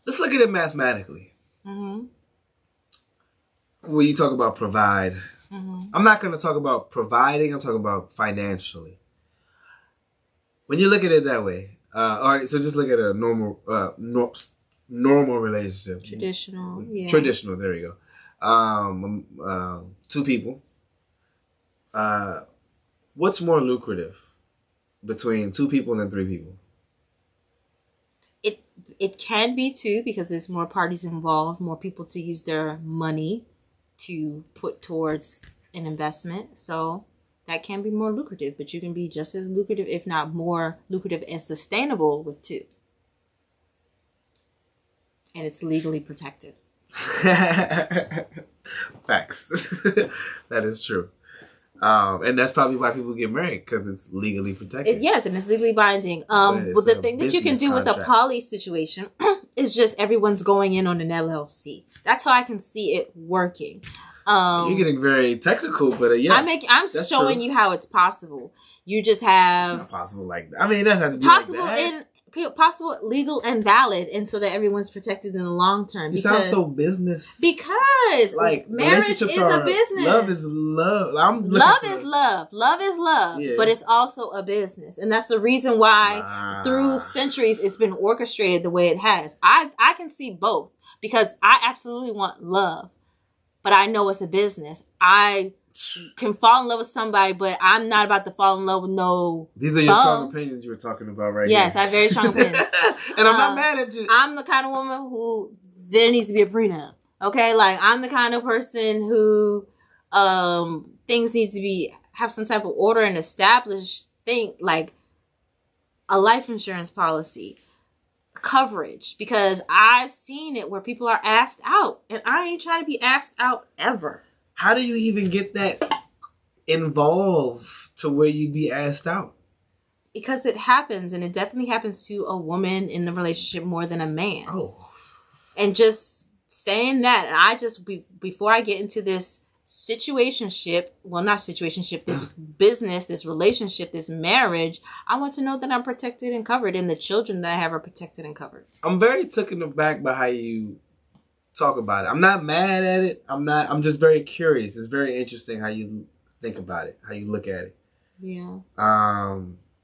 Let's look at it mathematically. Mm-hmm. When you talk about provide, I'm not going to talk about providing. I'm talking about financially. When you look at it that way, all right. So just look at a normal relationship. Traditional, yeah. Traditional. There you go. 2 people. What's more lucrative between 2 people and 3 people? It can be 2, because there's more parties involved, more people to use their money to put towards an investment. So that can be more lucrative, but you can be just as lucrative, if not more lucrative and sustainable with 2. And it's legally protected. Facts. That is true. And that's probably why people get married, because it's legally protected. Yes, and it's legally binding. But But the thing that you can do with a contract. poly situation is just everyone's going in on an LLC. That's how I can see it working. You're getting very technical, but yes, I'm that's showing true. you how it's possible. You just It's have not possible like that. I mean, it doesn't have to be possible like that. possible, legal, and valid, and so that everyone's protected in the long term. You sound so business. Because like marriage is relationships a are- business. Love is love. Love is love. Love is love. Yeah. But it's also a business. And that's the reason why through centuries it's been orchestrated the way it has. I can see both, because I absolutely want love, but I know it's a business. I can fall in love with somebody, but I'm not about to fall in love with no These are your bum. strong opinions you were talking about right Yes, here. I have very strong opinions. And I'm not mad at you. I'm the kind of woman who there needs to be a prenup. Okay, like I'm the kind of person who things need to have some type of order and established thing, like a life insurance policy, coverage, because I've seen it where people are asked out, and I ain't trying to be asked out ever. How do you even get that involved to where you'd be asked out? Because it happens, and it definitely happens to a woman in the relationship more than a man. Oh. And just saying that, and I just, before I get into this situationship, well, not situationship, this business, this relationship, this marriage, I want to know that I'm protected and covered, and the children that I have are protected and covered. I'm very taken aback by how you talk about it. I'm not mad at it. I'm just very curious. It's very interesting how you think about it, how you look at it. Yeah.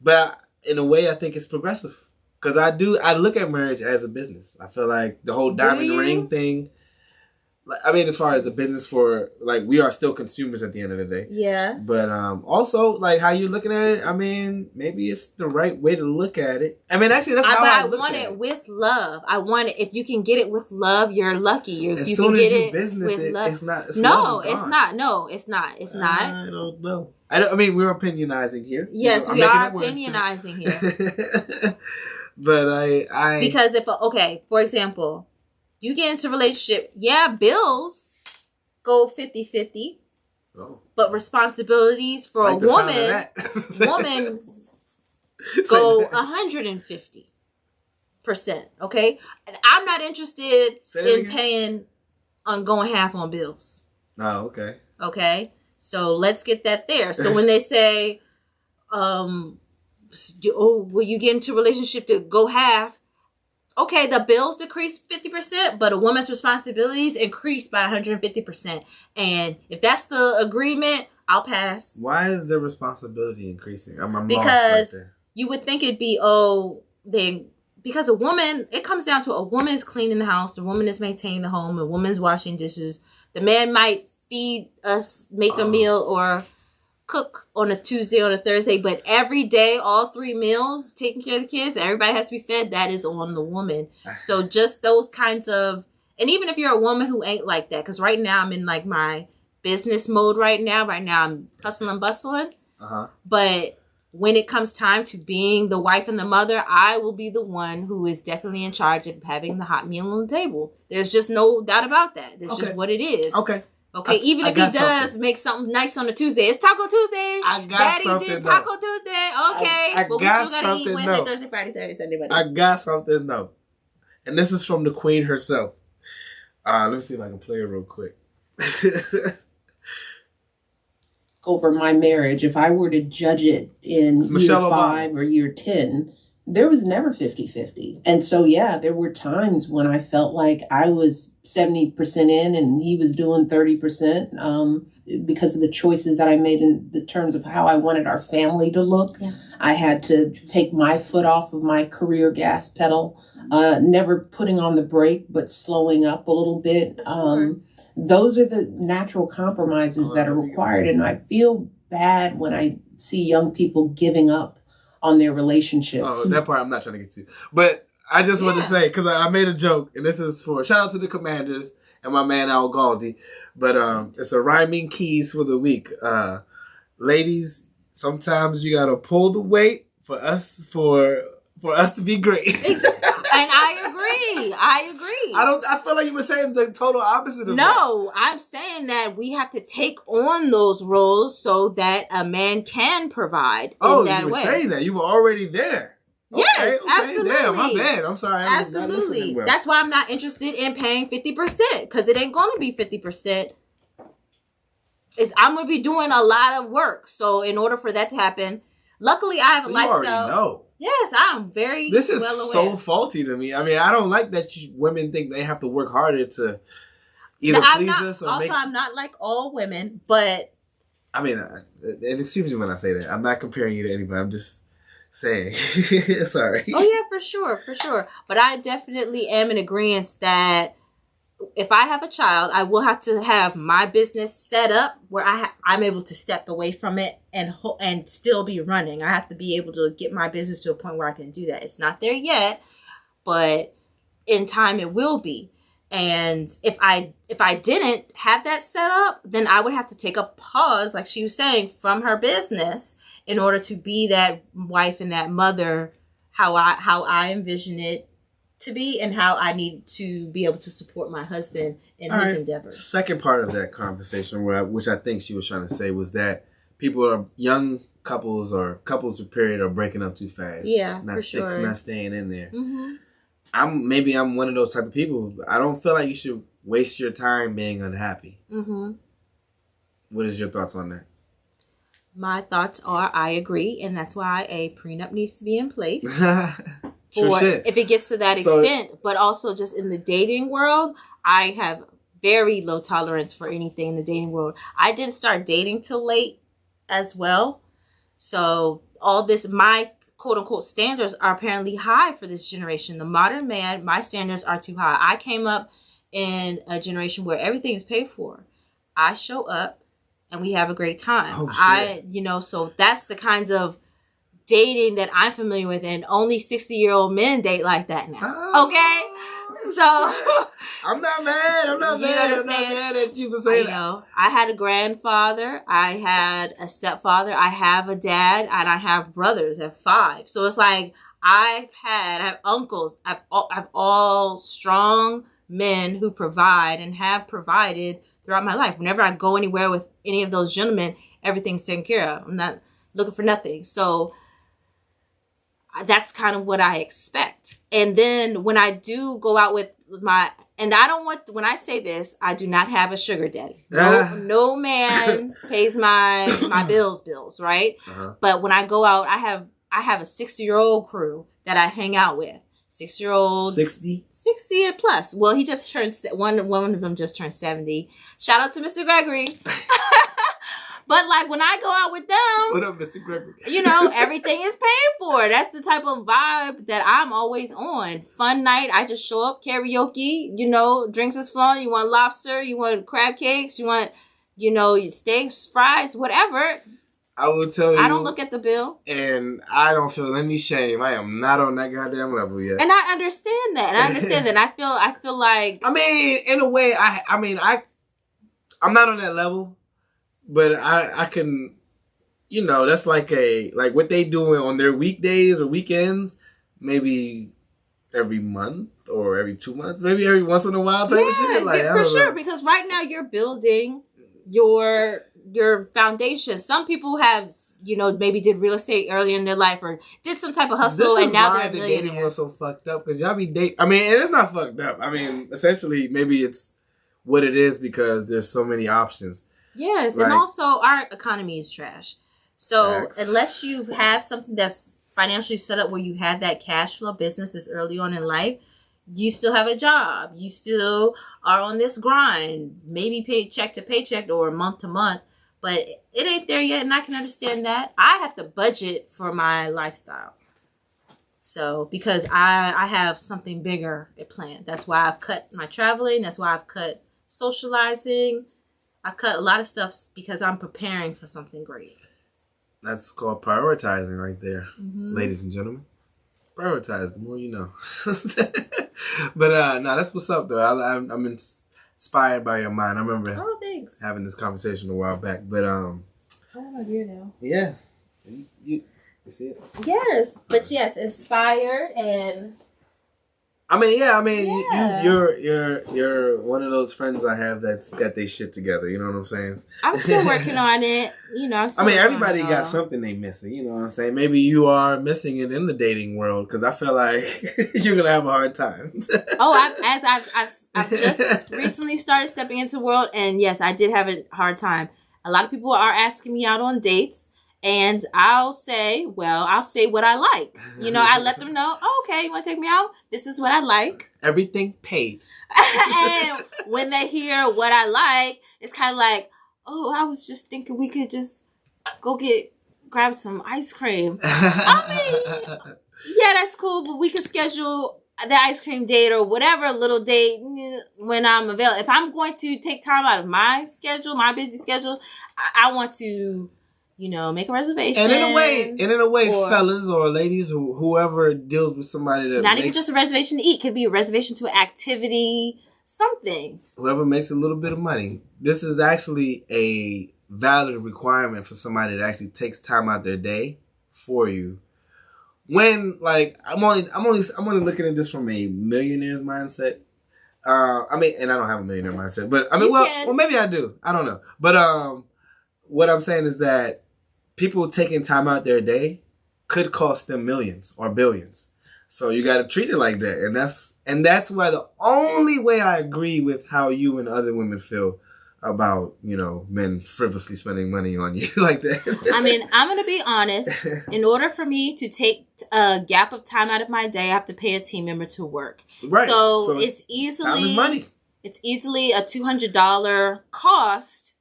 But in a way, I think it's progressive. Because I look at marriage as a business. I feel like the whole diamond ring thing, I mean, as far as a business for, like, we are still consumers at the end of the day. Yeah. But also, like, how you're looking at it, I mean, maybe it's the right way to look at it. I mean, actually, that's how I look want at it it. with love. I want it. If you can get it with love, you're lucky. If As you soon can as get you it business with it, love. it's not. No, it's not. No, it's not. It's not. I don't know. I mean, we're opinionizing here. Yes, I'm we making are it worse, too. opinionizing here. But I Because for example, you get into a relationship, bills go 50-50, but responsibilities for like a woman go 150%. Okay, and I'm not interested in paying on going half on bills. Oh, okay. Okay, so let's get that there. So when they say, will you get into a relationship to go half? Okay, the bills decrease 50%, but a woman's responsibilities increase by 150%. And if that's the agreement, I'll pass. Why is the responsibility increasing? I'm Because lost right there. You would think it'd be, because a woman, it comes down to a woman is cleaning the house, the woman is maintaining the home, the woman's washing dishes. The man might feed us, make a meal, or cook on a Tuesday, on a Thursday, but every day, all 3 meals, taking care of the kids, everybody has to be fed, that is on the woman. So just those kinds of, and even if you're a woman who ain't like that, because right now I'm in like my business mode right now I'm hustling and bustling. But when it comes time to being the wife and the mother, I will be the one who is definitely in charge of having the hot meal on the table. There's just no doubt about that. That's just what it is. Okay, even if he does make something nice on a Tuesday, it's Taco Tuesday. I got Daddy something did though. Taco Tuesday. Okay, I but we got still gotta eat something Wednesday, though. Thursday, Friday, Saturday, Sunday, Monday. I got something though, and this is from the queen herself. Let me see if I can play it real quick. Over my marriage, if I were to judge it in year Michelle 5 or year 10, there was never 50-50. And so, there were times when I felt like I was 70% in and he was doing 30%, because of the choices that I made in the terms of how I wanted our family to look. Yeah. I had to take my foot off of my career gas pedal, never putting on the brake, but slowing up a little bit. Sure. Those are the natural compromises that are required. And I feel bad when I see young people giving up on their relationships. Oh, that part I'm not trying to get to. But I just want to say, because I made a joke, and this is for, shout out to the Commanders and my man Al Galdi. But it's a rhyming keys for the week. Ladies, sometimes you got to pull the weight for us to be great. I agree. I feel like you were saying the total opposite of that. No, I'm saying that we have to take on those roles so that a man can provide in that you were way. saying that. You were already there. Yes, absolutely. Damn, my bad. I'm sorry. I was not Absolutely. listening well. That's why I'm not interested in paying 50% because it ain't going to be 50%. I'm going to be doing a lot of work. So in order for that to happen, luckily I have a lifestyle. You already know. Yes, I'm very This is well aware. so faulty to me. I mean, I don't like that women think they have to work harder to either please us or make... I'm not like all women, but... I mean, and excuse me when I say that. I'm not comparing you to anybody. I'm just saying. Sorry. Oh, yeah, for sure. But I definitely am in agreement that if I have a child, I will have to have my business set up where I'm able to step away from it and still be running. I have to be able to get my business to a point where I can do that. It's not there yet, but in time it will be. And if I didn't have that set up, then I would have to take a pause, like she was saying, from her business in order to be that wife and that mother how I envision it to be and how I need to be able to support my husband in his endeavors. Second part of that conversation, which I think she was trying to say, was that young couples or couples with period are breaking up too fast. Yeah, not for sure. Not staying in there. Mm-hmm. I'm one of those type of people. I don't feel like you should waste your time being unhappy. Mm-hmm. What is your thoughts on that? My thoughts are I agree, and that's why a prenup needs to be in place. If it gets to that extent, but also just in the dating world, I have very low tolerance for anything in the dating world. I didn't start dating till late as well. So all this, my quote unquote standards are apparently high for this generation. The modern man, my standards are too high. I came up in a generation where everything is paid for. I show up and we have a great time. Oh, shit. So that's the kinds of dating that I'm familiar with, and only 60-year-old men date like that now. Okay? So I'm not mad. I'm not mad at you for saying that. I had a grandfather, I had a stepfather, I have a dad, and I have brothers at 5. So it's like I have uncles. I've all strong men who provide and have provided throughout my life. Whenever I go anywhere with any of those gentlemen, everything's taken care of. I'm not looking for nothing. So that's kind of what I expect. And then when I do go out with and I don't want, when I say this, I do not have a sugar daddy. No man pays my bills, right? Uh-huh. But when I go out, I have a 60-year-old crew that I hang out with. 6-year-olds. 60 and plus. Well, he just turned, one of them just turned 70. Shout out to Mr. Gregory. But like when I go out with them, what up, Mr. Gregory? Everything is paid for. That's the type of vibe that I'm always on. Fun night, I just show up, karaoke, drinks is fun. You want lobster, you want crab cakes, you want, your steaks, fries, whatever. I will tell you. I don't look at the bill. And I don't feel any shame. I am not on that goddamn level yet. And I understand that. And I feel like, I mean, in a way, I'm not on that level. But I can, that's like what they do on their weekdays or weekends, maybe every month or every 2 months, maybe every once in a while type of shit. Like, for sure, because right now you're building your foundation. Some people have, maybe did real estate early in their life or did some type of hustle, and now they're a millionaire. This is why the dating world's so fucked up, because y'all be dating. I mean, and it's not fucked up. I mean, essentially, maybe it's what it is because there's so many options. Yes, and also our economy is trash. So unless you have something that's financially set up where you have that cash flow business this early on in life, you still have a job. You still are on this grind, maybe paycheck to paycheck or month to month, but it ain't there yet, and I can understand that. I have to budget for my lifestyle. So because I have something bigger planned. That's why I've cut my traveling. That's why I've cut socializing. I cut a lot of stuff because I'm preparing for something great. That's called prioritizing right there, ladies and gentlemen. Prioritize, the more you know. But no, that's what's up, though. I'm inspired by your mind. I remember having this conversation a while back. But I have my beer now. Yeah. You see it? Yes. But yes, inspired and I mean, yeah. I mean, Yeah. you're one of those friends I have that's got their shit together. You know what I'm saying? I'm still working on it. You know, I'm still I mean, working everybody on it, got y'all. something they missing. You know what I'm saying? Maybe you are missing it in the dating world because I feel like you're gonna have a hard time. I've just recently started stepping into the world, and yes, I did have a hard time. A lot of people are asking me out on dates, and I'll say what I like. You know, I let them know, oh, okay, you want to take me out? This is what I like. Everything paid. And when they hear what I like, it's kind of like, oh, I was just thinking we could just go grab some ice cream. I mean, yeah, that's cool, but we could schedule the ice cream date or whatever little date when I'm available. If I'm going to take time out of my schedule, my busy schedule, I want to, you know, make a reservation. And in a way, or, fellas or ladies, whoever deals with somebody that not even just a reservation to eat, could be a reservation to an activity, something. Whoever makes a little bit of money. This is actually a valid requirement for somebody that actually takes time out their day for you. When like I'm only looking at this from a millionaire's mindset. I mean, and I don't have a millionaire mindset, but I mean, well, maybe I do. I don't know. But what I'm saying is that people taking time out their day could cost them millions or billions. So you got to treat it like that, and that's why the only way I agree with how you and other women feel about, you know, men frivolously spending money on you like that. I mean, I'm going to be honest. In order for me to take a gap of time out of my day, I have to pay a team member to work. Right. So it's easily time is money. It's easily a $200 cost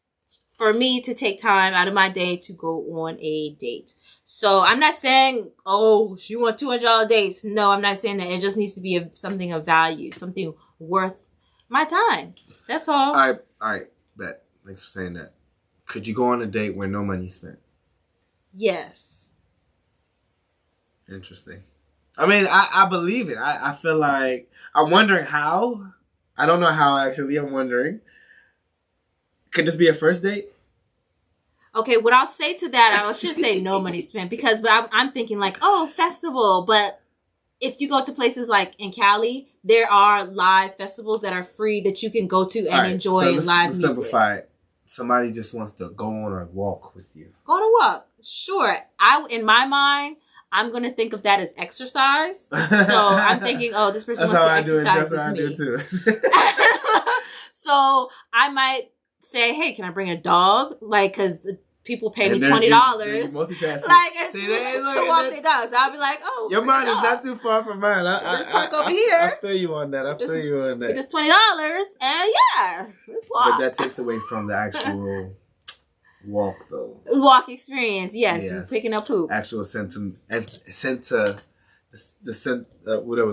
for me to take time out of my day to go on a date. So I'm not saying, oh, you want $200 dates. No, I'm not saying that. It just needs to be something of value, something worth my time. That's all. All right. Bet. Thanks for saying that. Could you go on a date where no money's spent? Yes. Interesting. I mean, I believe it. I feel like I'm wondering how. I don't know how, actually. I'm wondering. Could this be a first date? Okay, what I'll say to that, I should say no money spent because I'm thinking like, oh, festival. But if you go to places like in Cali, there are live festivals that are free that you can go to and enjoy live music. Simplify it. Somebody just wants to go on a walk with you. Go on a walk. Sure. In my mind, I'm going to think of that as exercise. So I'm thinking, oh, this person wants to exercise with me. That's how I do too. So I might say, hey, can I bring a dog? Like, because people pay me $20. Multitasking. Like, to walk their dogs. I'll be like, oh, your mind is not too far from mine. Let's park over here. I feel you on that. It's $20, and yeah, let's walk. But that takes away from the actual walk, though. Walk experience, yes. We're picking up poop. Actual whatever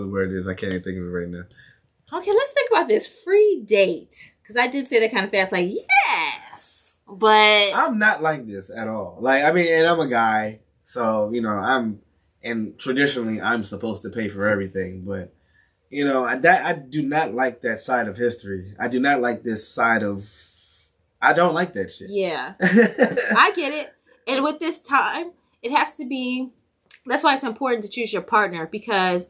the word is, I can't even think of it right now. Okay, let's think about this free date. Because I did say that kind of fast, like, yes. But I'm not like this at all. Like, I mean, and I'm a guy, so, you know, traditionally, I'm supposed to pay for everything. But, you know, I do not like that side of history. I do not like this side of, I don't like that shit. Yeah. I get it. And with this time, it has to be, that's why it's important to choose your partner, because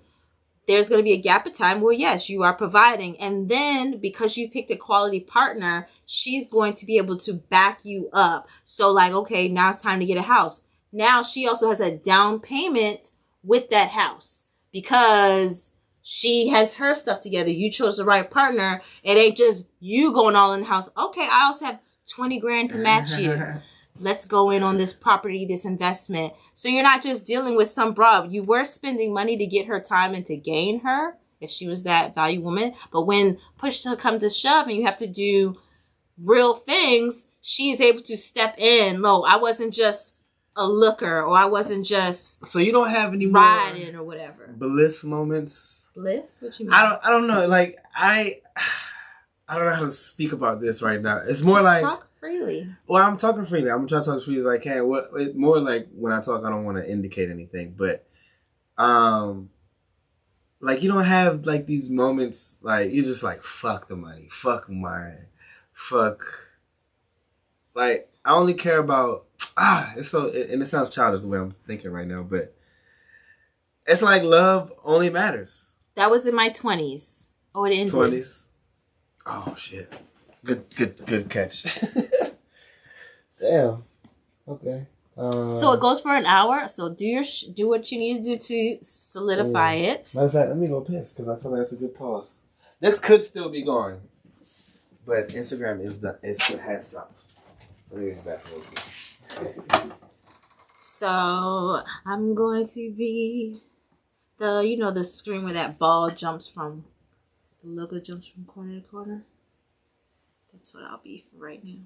there's going to be a gap of time where, yes, you are providing. And then because you picked a quality partner, she's going to be able to back you up. So like, okay, now it's time to get a house. Now she also has a down payment with that house because she has her stuff together. You chose the right partner. It ain't just you going all in the house. Okay, I also have 20 grand to match you. Let's go in on this property, this investment. So you're not just dealing with some broad. You were spending money to get her time and to gain her if she was that value woman. But when push comes to shove and you have to do real things, she's able to step in. No, I wasn't just a looker, or I wasn't just so you don't have any riding or whatever. Bliss moments. Bliss? What you mean? I don't know. Like I don't know how to speak about this right now. It's more like talk freely. Well, I'm talking freely. I'm trying to talk as freely as I can. It's more like when I talk, I don't want to indicate anything, but like you don't have like these moments like you're just like fuck the money, fuck like I only care about it's so and it sounds childish the way I'm thinking right now, but it's like love only matters. That was in my 20s. Oh, it ended. 20s. Oh shit. Good catch. Damn. Okay. So it goes for an hour. So do what you need to do to solidify it. Matter of fact, let me go piss because I feel like that's a good pause. This could still be going, but Instagram is done. It has stopped. Let me get back real quick. So I'm going to be the screen where that ball jumps from, the logo jumps from corner to corner. That's what I'll be for right now.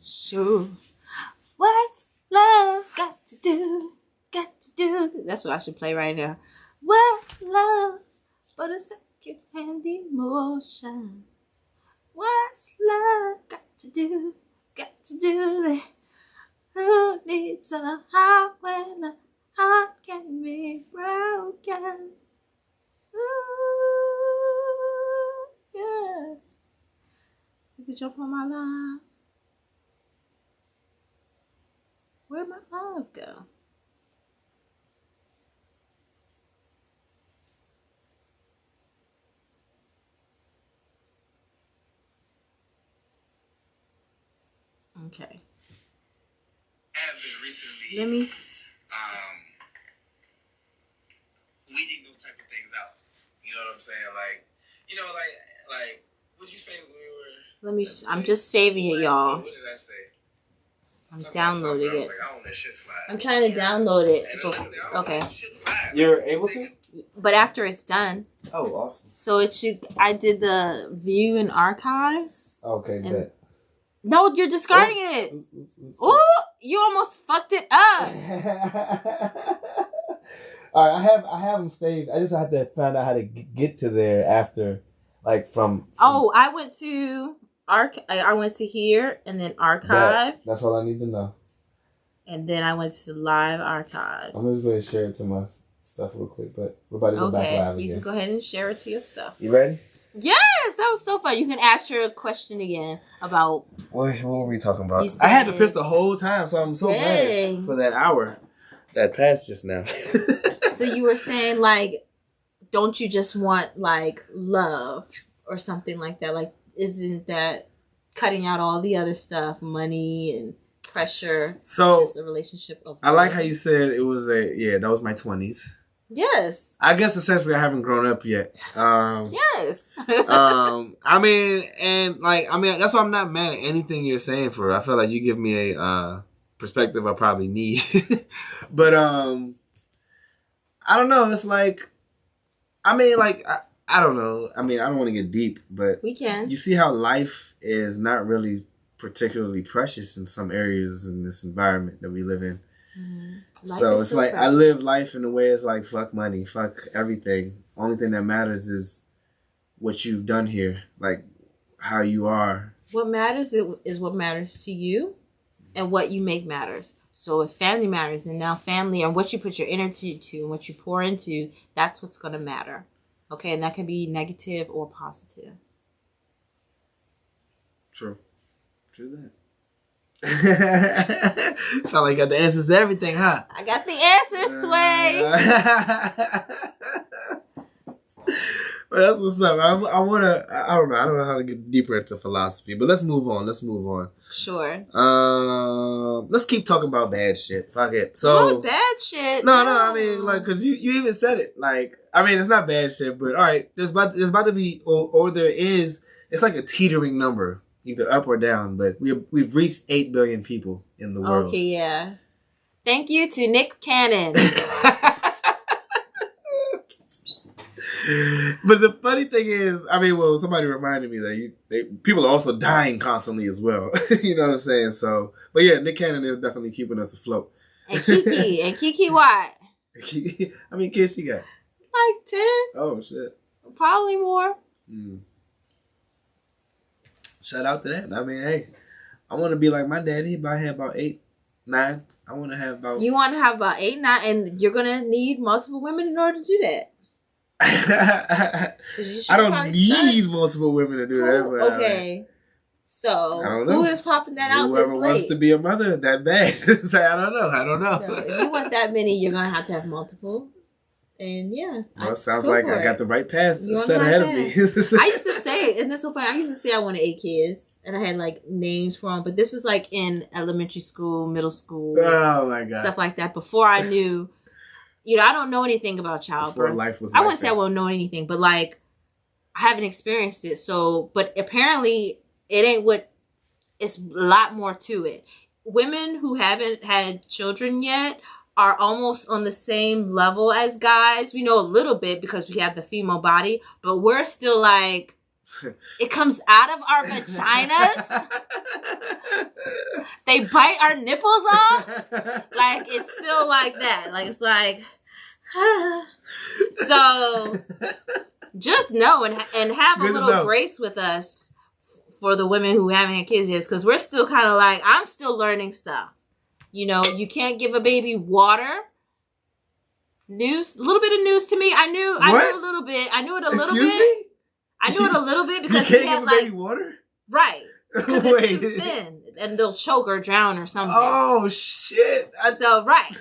Sure. What's love got to do? Got to do. That's what I should play right now. What's love but a second-hand emotion? What's love got to do? Got to do that. Who needs a heart when a heart can be broken? Ooh, yeah. You can jump on my line. Where'd my love go? Okay. Have been recently Let me. weeding those type of things out. You know what I'm saying? Like, what'd you say we were? Let me. I'm just saving it, y'all. What did I say? I'm downloading I was it. like, I don't let shit slide. I'm trying to download it. And then literally, I don't Okay. let shit slide. You're able to? But after it's done. Oh, awesome. So it should. I did the view and archives. Okay, And- bet. No, you're discarding it. Oops. Ooh, you almost fucked it up. All right, I have them saved. I just have to find out how to get to there after, like from. Oh, I went to I went to here and then archive, That's all I need to know. and then I went to live archive. I'm just going to share it to my stuff real quick, but we're about to go back live Okay, you again. can go ahead and share it to your stuff. You ready? Yes, that was so fun. You can ask your question again about. What were we talking about? You I had to said- piss the whole time, so I'm so Dang. glad for that hour that passed just now. So you were saying, like, don't you just want like love or something like that? Like, isn't that cutting out all the other stuff, money and pressure? So just a relationship of I like love? how you said it was that was my 20s. Yes. I guess essentially I haven't grown up yet. Yes. I mean, that's why I'm not mad at anything you're saying for. I feel like you give me a perspective I probably need. But I don't know. It's like, I don't know. I mean, I don't want to get deep, but We can. you see how life is not really particularly precious in some areas in this environment that we live in. Mm-hmm. So it's like I live life in a way it's like fuck money, fuck everything. Only thing that matters is what you've done here, like how you are. What matters is what matters to you, and what you make matters. So if family matters, and now family and what you put your energy to and what you pour into, that's what's going to matter. Okay, and that can be negative or positive. True that. Sound like you got the answers to everything, huh? I got the answer, Sway. Well, that's what's up. I don't know how to get deeper into philosophy, but let's move on. Sure. Let's keep talking about bad shit. Fuck it. So Not bad shit. No, I mean, like, cause you even said it. Like, I mean, it's not bad shit, but all right, there's about to be, or there is. It's like a teetering number, either up or down. But we've reached 8 billion people in the world. Okay, yeah. Thank you to Nick Cannon. But the funny thing is, I mean, well, somebody reminded me that people are also dying constantly as well. You know what I'm saying? So, but yeah, Nick Cannon is definitely keeping us afloat. And Kiki Watt. How many kids she got? Like 10. Oh shit. Probably more. Shout out to that. I mean, hey, I want to be like my daddy. But I had about 8, 9. I want to have about. You want to have about 8, 9, and you're gonna need multiple women in order to do that. I don't need multiple women to do that. But okay. So, I don't know. who is popping that out this Whoever late? wants to be a mother that bad. Say, I don't know. So, if you want that many, you're going to have multiple. And yeah. Well, it sounds like I got the right path set ahead of me. I used to say, and that's so funny, I used to say I wanted 8 kids. And I had names for them. But this was in elementary school, middle school. Oh my God. Stuff like that. Before I knew, I don't know anything about childbirth. Life was I wouldn't say I won't know anything, but I haven't experienced it. So, but apparently it ain't it's a lot more to it. Women who haven't had children yet are almost on the same level as guys. We know a little bit because we have the female body, but we're still it comes out of our vaginas. They bite our nipples off. It's still like that. It's so just know and have a little grace with us for the women who haven't had kids yet, because we're still kind of I'm still learning stuff. You can't give a baby water. A little bit of news to me. I knew a little bit. I knew it a little bit. Me? I knew it a little bit because you can't give a baby water? Right. Because it's too thin and they'll choke or drown or something. Oh shit. Right.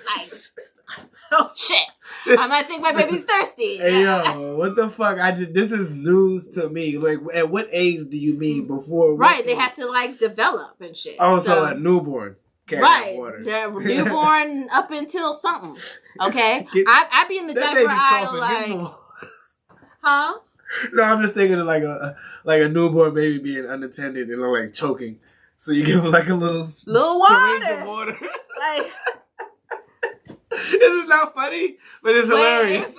Oh shit. I might think my baby's thirsty. Hey yo, what the fuck? This is news to me. At what age do you mean before? Right, they have to develop and shit. Oh, so a newborn. Right, water. Newborn up until something. Okay, I be in the diaper aisle huh? No, I'm just thinking of a newborn baby being unattended and choking. So you give him a little water. Of water. This is not funny, but it's hilarious.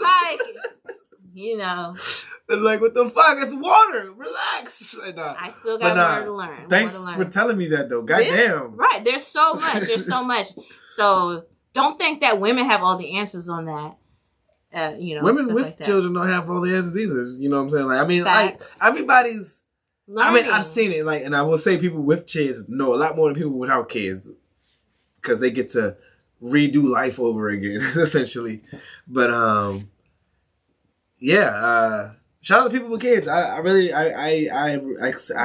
It's But what the fuck? It's water. Relax. I still got more to learn. Thanks for telling me that, though. Goddamn. Right. There's so much. So don't think that women have all the answers on that. Women with children don't have all the answers either. You know what I'm saying? Everybody's learning. I've seen it. And I will say people with kids know a lot more than people without kids, because they get to redo life over again, essentially. But shout out to people with kids. I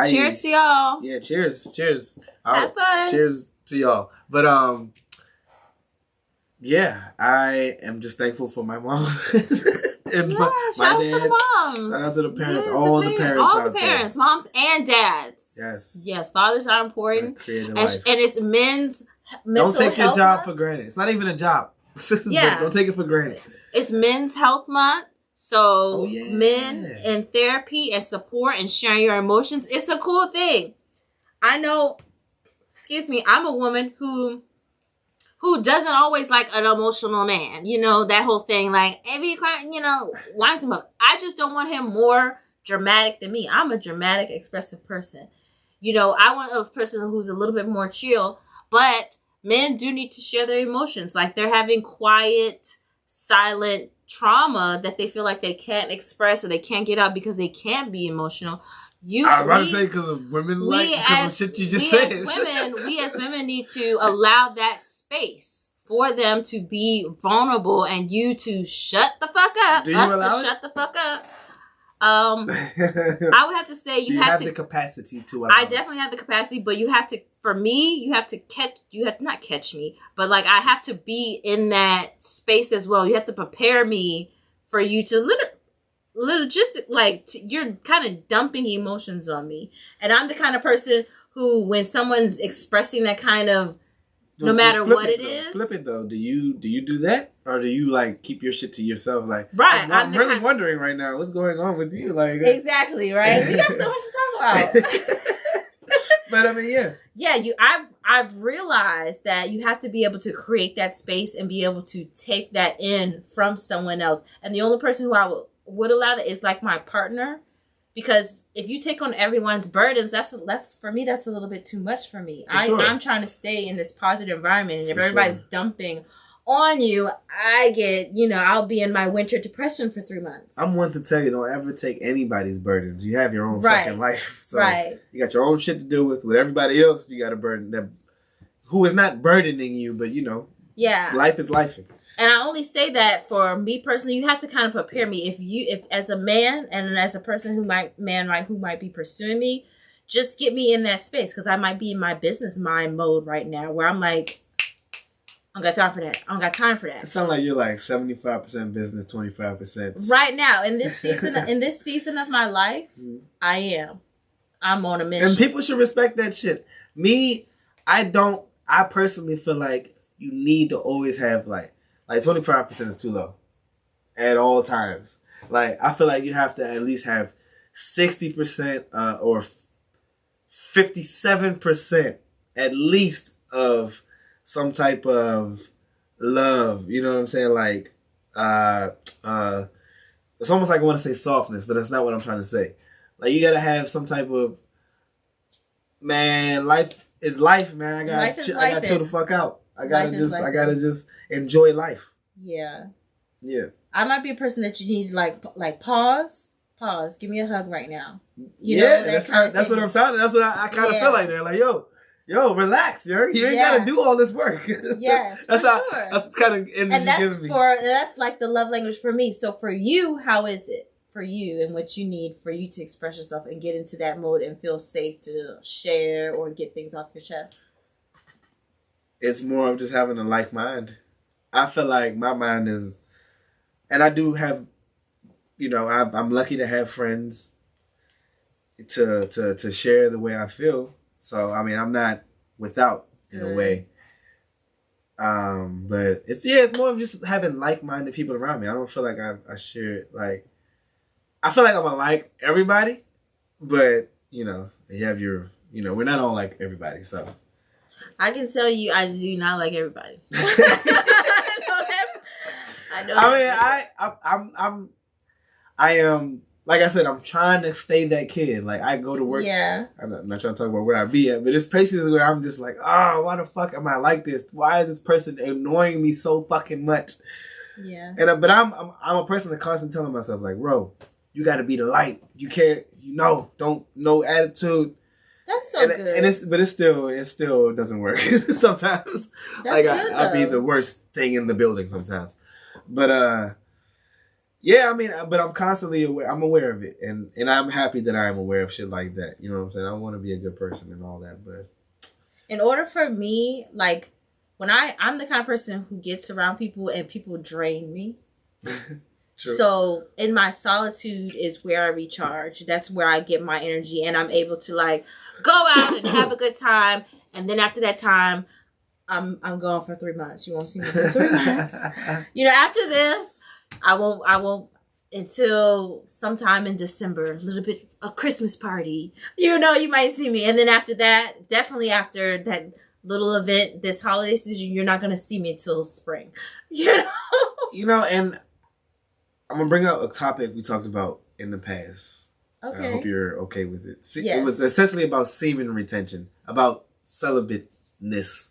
cheers to y'all. Yeah, cheers. Have fun. Cheers to y'all. But I am just thankful for my mom. And shout out to the moms. Shout out to the parents. All the parents. Moms and dads. Yes. Fathers are important. And it's men's mental Don't take your health job month. for granted. It's not even a job. Yeah. Don't take it for granted. It's Men's Health Month. So yeah. men in therapy and support and sharing your emotions, it's a cool thing. I know, I'm a woman who doesn't always like an emotional man. That whole thing, if you cry, winds him up. I just don't want him more dramatic than me. I'm a dramatic, expressive person. I want a person who's a little bit more chill, but men do need to share their emotions. They're having quiet, silent trauma that they feel like they can't express or they can't get out because they can't be emotional. I was about to say because of women, because of shit you just said. We as women need to allow that space for them to be vulnerable and you to shut the fuck up. Shut the fuck up. I would have to say you have the capacity to allow I definitely have the capacity, but you have to, for me, you have to not catch me, but I have to be in that space as well. You have to prepare me for you to you're kind of dumping emotions on me. And I'm the kind of person who, when someone's expressing that kind of, no matter what it is. Flip it though. Do you do that? Or do you keep your shit to yourself? Right. I'm really wondering right now, what's going on with you? Exactly, right? We got so much to talk about. But Yeah, I've realized that you have to be able to create that space and be able to take that in from someone else. And the only person who I would allow that is my partner. Because if you take on everyone's burdens, that's for me, that's a little bit too much for me. I'm trying to stay in this positive environment. And if everybody's dumping on you, I get, I'll be in my winter depression for 3 months. I'm one to tell you, don't ever take anybody's burdens. You have your own fucking life. So you got your own shit to deal with everybody else. You got a burden who is not burdening you, but life is life. And I only say that for me personally. You have to kind of prepare me. If as a man and as a person who might be pursuing me, just get me in that space, because I might be in my business mind mode right now where I'm like, I don't got time for that. I don't got time for that. It sounds like you're like 75% business, 25%. Right now, in this season of my life, I am. I'm on a mission. And people should respect that shit. Me, I personally feel like you need to always have like 25% is too low at all times. Like, I feel like you have to at least have 60% or 57% at least of some type of love. You know what I'm saying? Like, it's almost like I want to say softness, but that's not what I'm trying to say. Like, you gotta have some type of, man, life is life, man. I gotta chill the fuck out. I gotta just enjoy life. Yeah. Yeah. I might be a person that you need like pause, give me a hug right now. That's what I'm sounding. That's what I kind of feel like that. Like, yo, relax, yo. You ain't gotta do all this work. Yes, that's kind of energy and gives me. That's like the love language for me. So for you, how is it for you, and what you need for you to express yourself and get into that mode and feel safe to share or get things off your chest? It's more of just having a like mind. I feel like my mind is, and I do have, I'm lucky to have friends to share the way I feel. So, I mean, I'm not without in a way. But it's more of just having like-minded people around me. I don't feel like I share, like, I feel like I'm gonna like everybody, but, you have your, we're not all like everybody, so. I can tell you I do not like everybody. I am, like I said, I'm trying to stay that kid. Like, I go to work. Yeah. I'm not trying to talk about where I be at, but there's places where I'm just like, oh, why the fuck am I like this? Why is this person annoying me so fucking much? Yeah. But I'm a person that constantly telling myself, like, bro, you got to be the light. You can't, no attitude. That's so good. But it still doesn't work sometimes. That's like, good, I'll be the worst thing in the building sometimes. But yeah, I mean, but I'm constantly aware. I'm aware of it, and I'm happy that I am aware of shit like that. You know what I'm saying? I want to be a good person and all that, but in order for me, like, when I'm the kind of person who gets around people and people drain me. True. So in my solitude is where I recharge. That's where I get my energy, and I'm able to like go out and have a good time. And then after that time, I'm gone for 3 months. You won't see me for 3 months. After this, I won't until sometime in December. A little bit a Christmas party. You might see me, and then after that, definitely after that little event this holiday season, you're not gonna see me until spring. And I'm going to bring up a topic we talked about in the past. Okay. I hope you're okay with it. Yes. It was essentially about semen retention, about celibateness.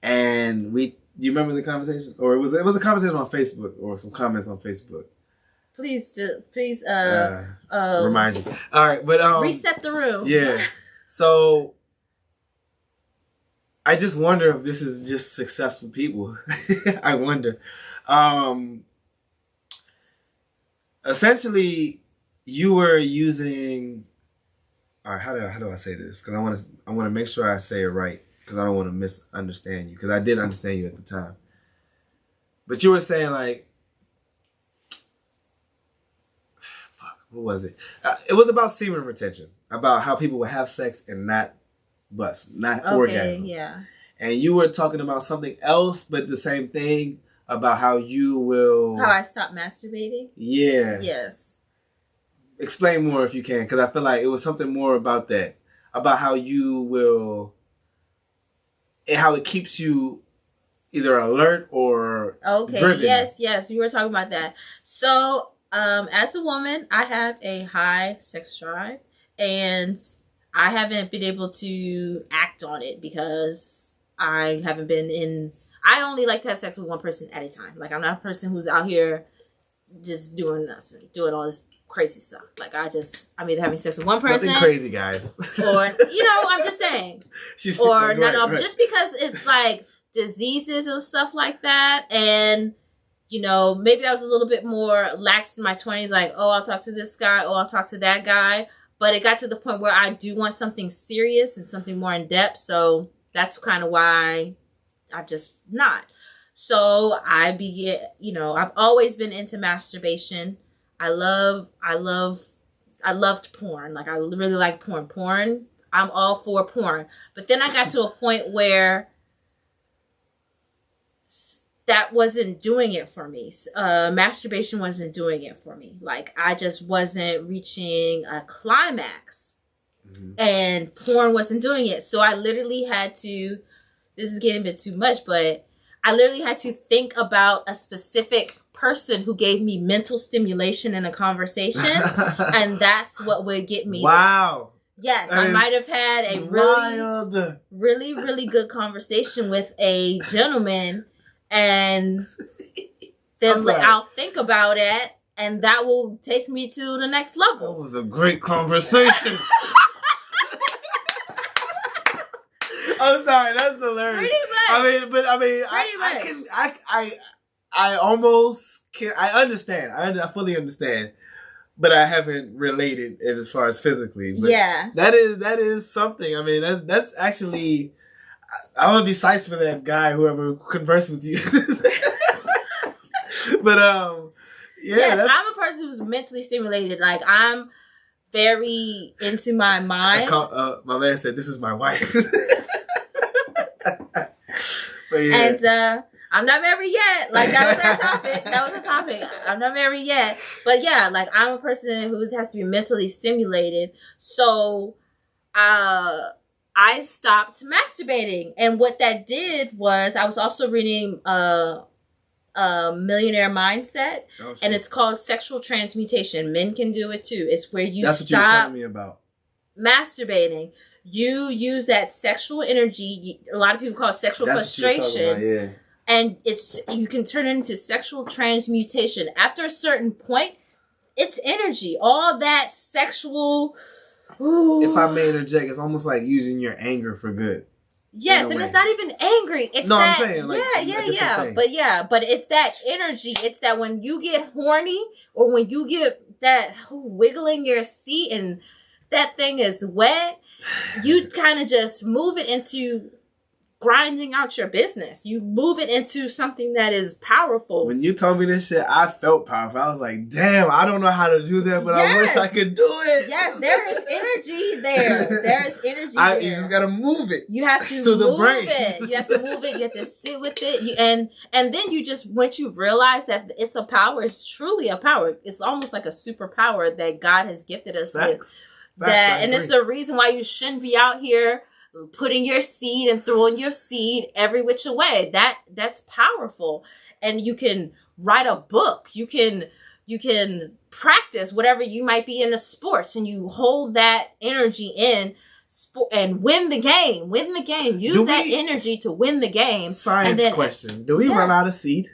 And do you remember the conversation? Or it was a conversation on Facebook, or some comments on Facebook. Please remind you. All right, but reset the room. Yeah. So I just wonder if this is just successful people. I wonder. Essentially, you were using. All right, how do I say this? Because I want to make sure I say it right, because I don't want to misunderstand you, because I did understand you at the time. But you were saying, like, what was it? It was about semen retention, about how people would have sex and not bust, not orgasm. Yeah. And you were talking about something else, but the same thing. About how I stopped masturbating? Yeah. Yes. Explain more if you can, because I feel like it was something more about that. About how you will, and how it keeps you either alert or driven. Yes, we were talking about that. So, as a woman, I have a high sex drive, and I haven't been able to act on it because I haven't been in... I only like to have sex with one person at a time. Like, I'm not a person who's out here just doing nothing, doing all this crazy stuff. Like, I'm either having sex with one person. Nothing crazy, guys. Or, I'm just saying. Just because it's like diseases and stuff like that. And, You know, maybe I was a little bit more lax in my 20s, like, oh, I'll talk to this guy, oh, I'll talk to that guy. But it got to the point where I do want something serious and something more in depth. So that's kind of why I've just not. So I began, you know, I've always been into masturbation. I loved porn. Like, I really like porn. I'm all for porn. But then I got to a point where that wasn't doing it for me. Masturbation wasn't doing it for me. Like, I just wasn't reaching a climax. Mm-hmm. And porn wasn't doing it. So I literally had to, this is getting a bit too much, but I literally had to think about a specific person who gave me mental stimulation in a conversation. And that's what would get me. Wow. Yes, that I might have had a really good conversation with a gentleman. And then I'll think about it, and that will take me to the next level. That was a great conversation. I'm sorry, that's hilarious. Pretty much. I almost can. I understand. I fully understand, but I haven't related it as far as physically. But yeah, that is something. I mean, that's actually. I would be psyched for that guy, whoever conversed with you. But yeah, yes, I'm a person who's mentally stimulated. Like, I'm very into my mind. My man said, "This is my wife." But yeah. And I'm not married yet. Like, that was our topic. I'm not married yet. But yeah, like, I'm a person who has to be mentally stimulated. So I stopped masturbating. And what that did was, I was also reading Millionaire Mindset, and it's called sexual transmutation. Men can do it too. It's where you That's stop what you were telling me about. Masturbating. You use that sexual energy. A lot of people call it sexual frustration. About, yeah. And you can turn it into sexual transmutation. After a certain point, it's energy. All that sexual. Ooh. If I may interject, it's almost like using your anger for good. Yes, and it's not even angry. It's no, that, I'm saying, like, yeah. But it's that energy. It's that when you get horny, or when you get that wiggling your seat and that thing is wet, you kind of just move it into grinding out your business. You move it into something that is powerful. When you told me this shit, I felt powerful. I was like, damn, I don't know how to do that, but yes. I wish I could do it. Yes, there is energy there. There is energy there. You just gotta move it. You have to move the brain. It. You have to move it. You have to sit with it. And then you just, once you realize that it's a power, it's truly a power. It's almost like a superpower that God has gifted us with. And it's the reason why you shouldn't be out here putting your seed and throwing your seed every which way. That's powerful. And you can write a book. You can practice whatever. You might be in the sports, and you hold that energy in and win the game. Use that energy to win the game. Science question. Do we run out of seed?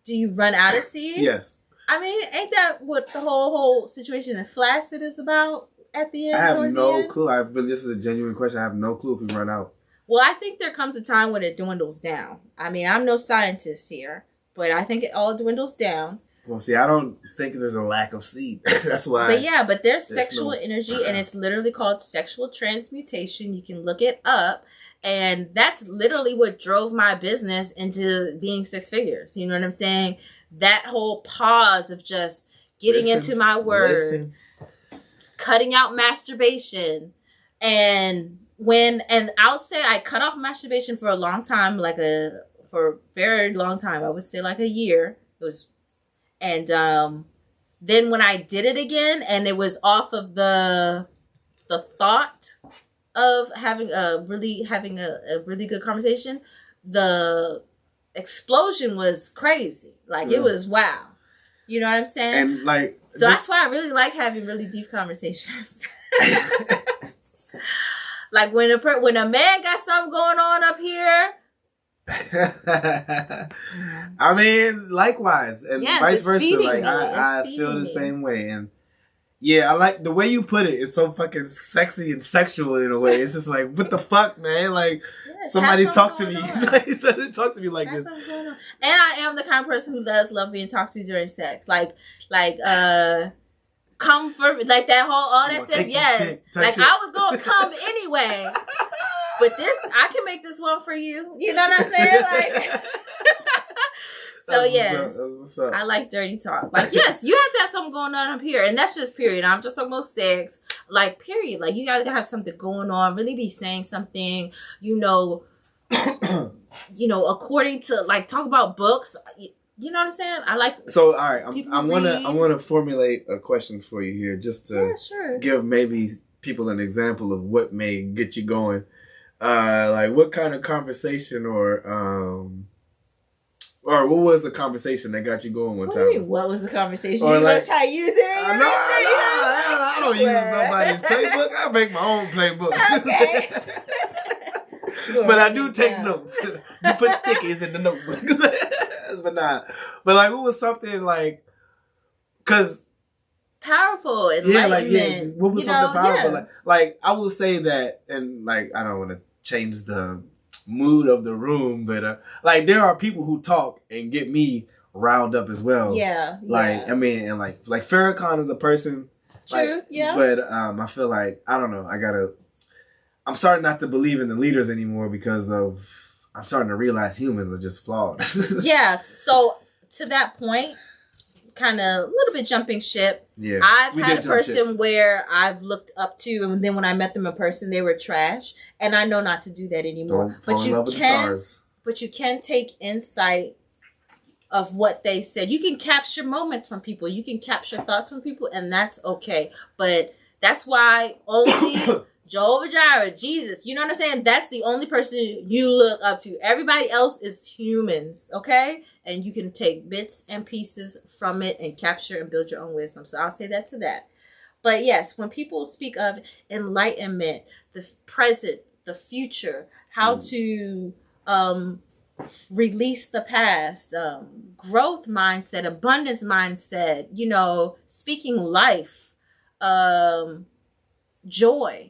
Do you run out of seed? Yes. I mean, ain't that what the whole situation in Flaccid is about? At the end, I have no clue. This is a genuine question. I have no clue if we run out. Well, I think there comes a time when it dwindles down. I mean, I'm no scientist here, but I think it all dwindles down. Well, see, I don't think there's a lack of seed. That's why. But there's sexual energy, and it's literally called sexual transmutation. You can look it up, and that's literally what drove my business into being six figures. You know what I'm saying? That whole pause of just getting into my word. Cutting out masturbation. And I'll say I cut off masturbation for a long time, for a very long time. I would say like a year. It was, and then when I did it again, and it was off of the thought of having a really good conversation, the explosion was crazy. Like, it was wow. You know what I'm saying? And like, so that's why I really like having really deep conversations. Like, when a man got something going on up here. I mean, likewise, and vice versa. Like, I feel the me. same way, and Yeah, I like the way you put it. It's so fucking sexy and sexual in a way. It's just like, what the fuck, man? Like, Yes, somebody have talk to something me. going on. Like, somebody talk to me like That's this. what's going on. And I am the kind of person who does love being talked to during sex. Comfort, like that whole, all that stuff. Yes. Like, I was going to come anyway. But this, I can make this one for you. You know what I'm saying? Like, so yes, What's up? I like dirty talk. Like, yes, you have to have something going on up here. And that's just period. I'm just talking about sex. Like, period. Like, you gotta have something going on. Really be saying something, according to, like, talk about books. You know what I'm saying? I like. So, all right, people I want read. to formulate a question for you here, just to Yeah, sure. give maybe people an example of what may get you going. Like, what kind of conversation or what was the conversation that got you going one What time? do you mean, what was the conversation? Or You like- gonna try to use it? I don't use nobody's playbook. I make my own playbook. Okay. But I do take notes. You put stickies in the notebooks. But nah. But like, what was something like, cause Powerful, yeah, like enlightenment. what was something powerful? Yeah. Like I will say that, and like I don't want to change the mood of the room, but like there are people who talk and get me riled up as well. Yeah. Like I mean, and like Farrakhan is a person. True. Like, yeah. But I feel like I don't know. I'm starting not to believe in the leaders anymore because I'm starting to realize humans are just flawed. Yeah. So to that point, kind of a little bit jumping ship. Yeah. I've we had did a jump person ship. where I've looked up to, and then when I met them in person, they were trash, and I know not to do that anymore. Don't fall in love with the stars. But you can take insight of what they said. You can capture moments from people. You can capture thoughts from people, and that's okay. But that's why only Jehovah Jireh, Jesus, you know what I'm saying? That's the only person you look up to. Everybody else is humans, okay? And you can take bits and pieces from it and capture and build your own wisdom. So I'll say that to that. But yes, when people speak of enlightenment, the present, the future, how to release the past, growth mindset, abundance mindset, speaking life, joy,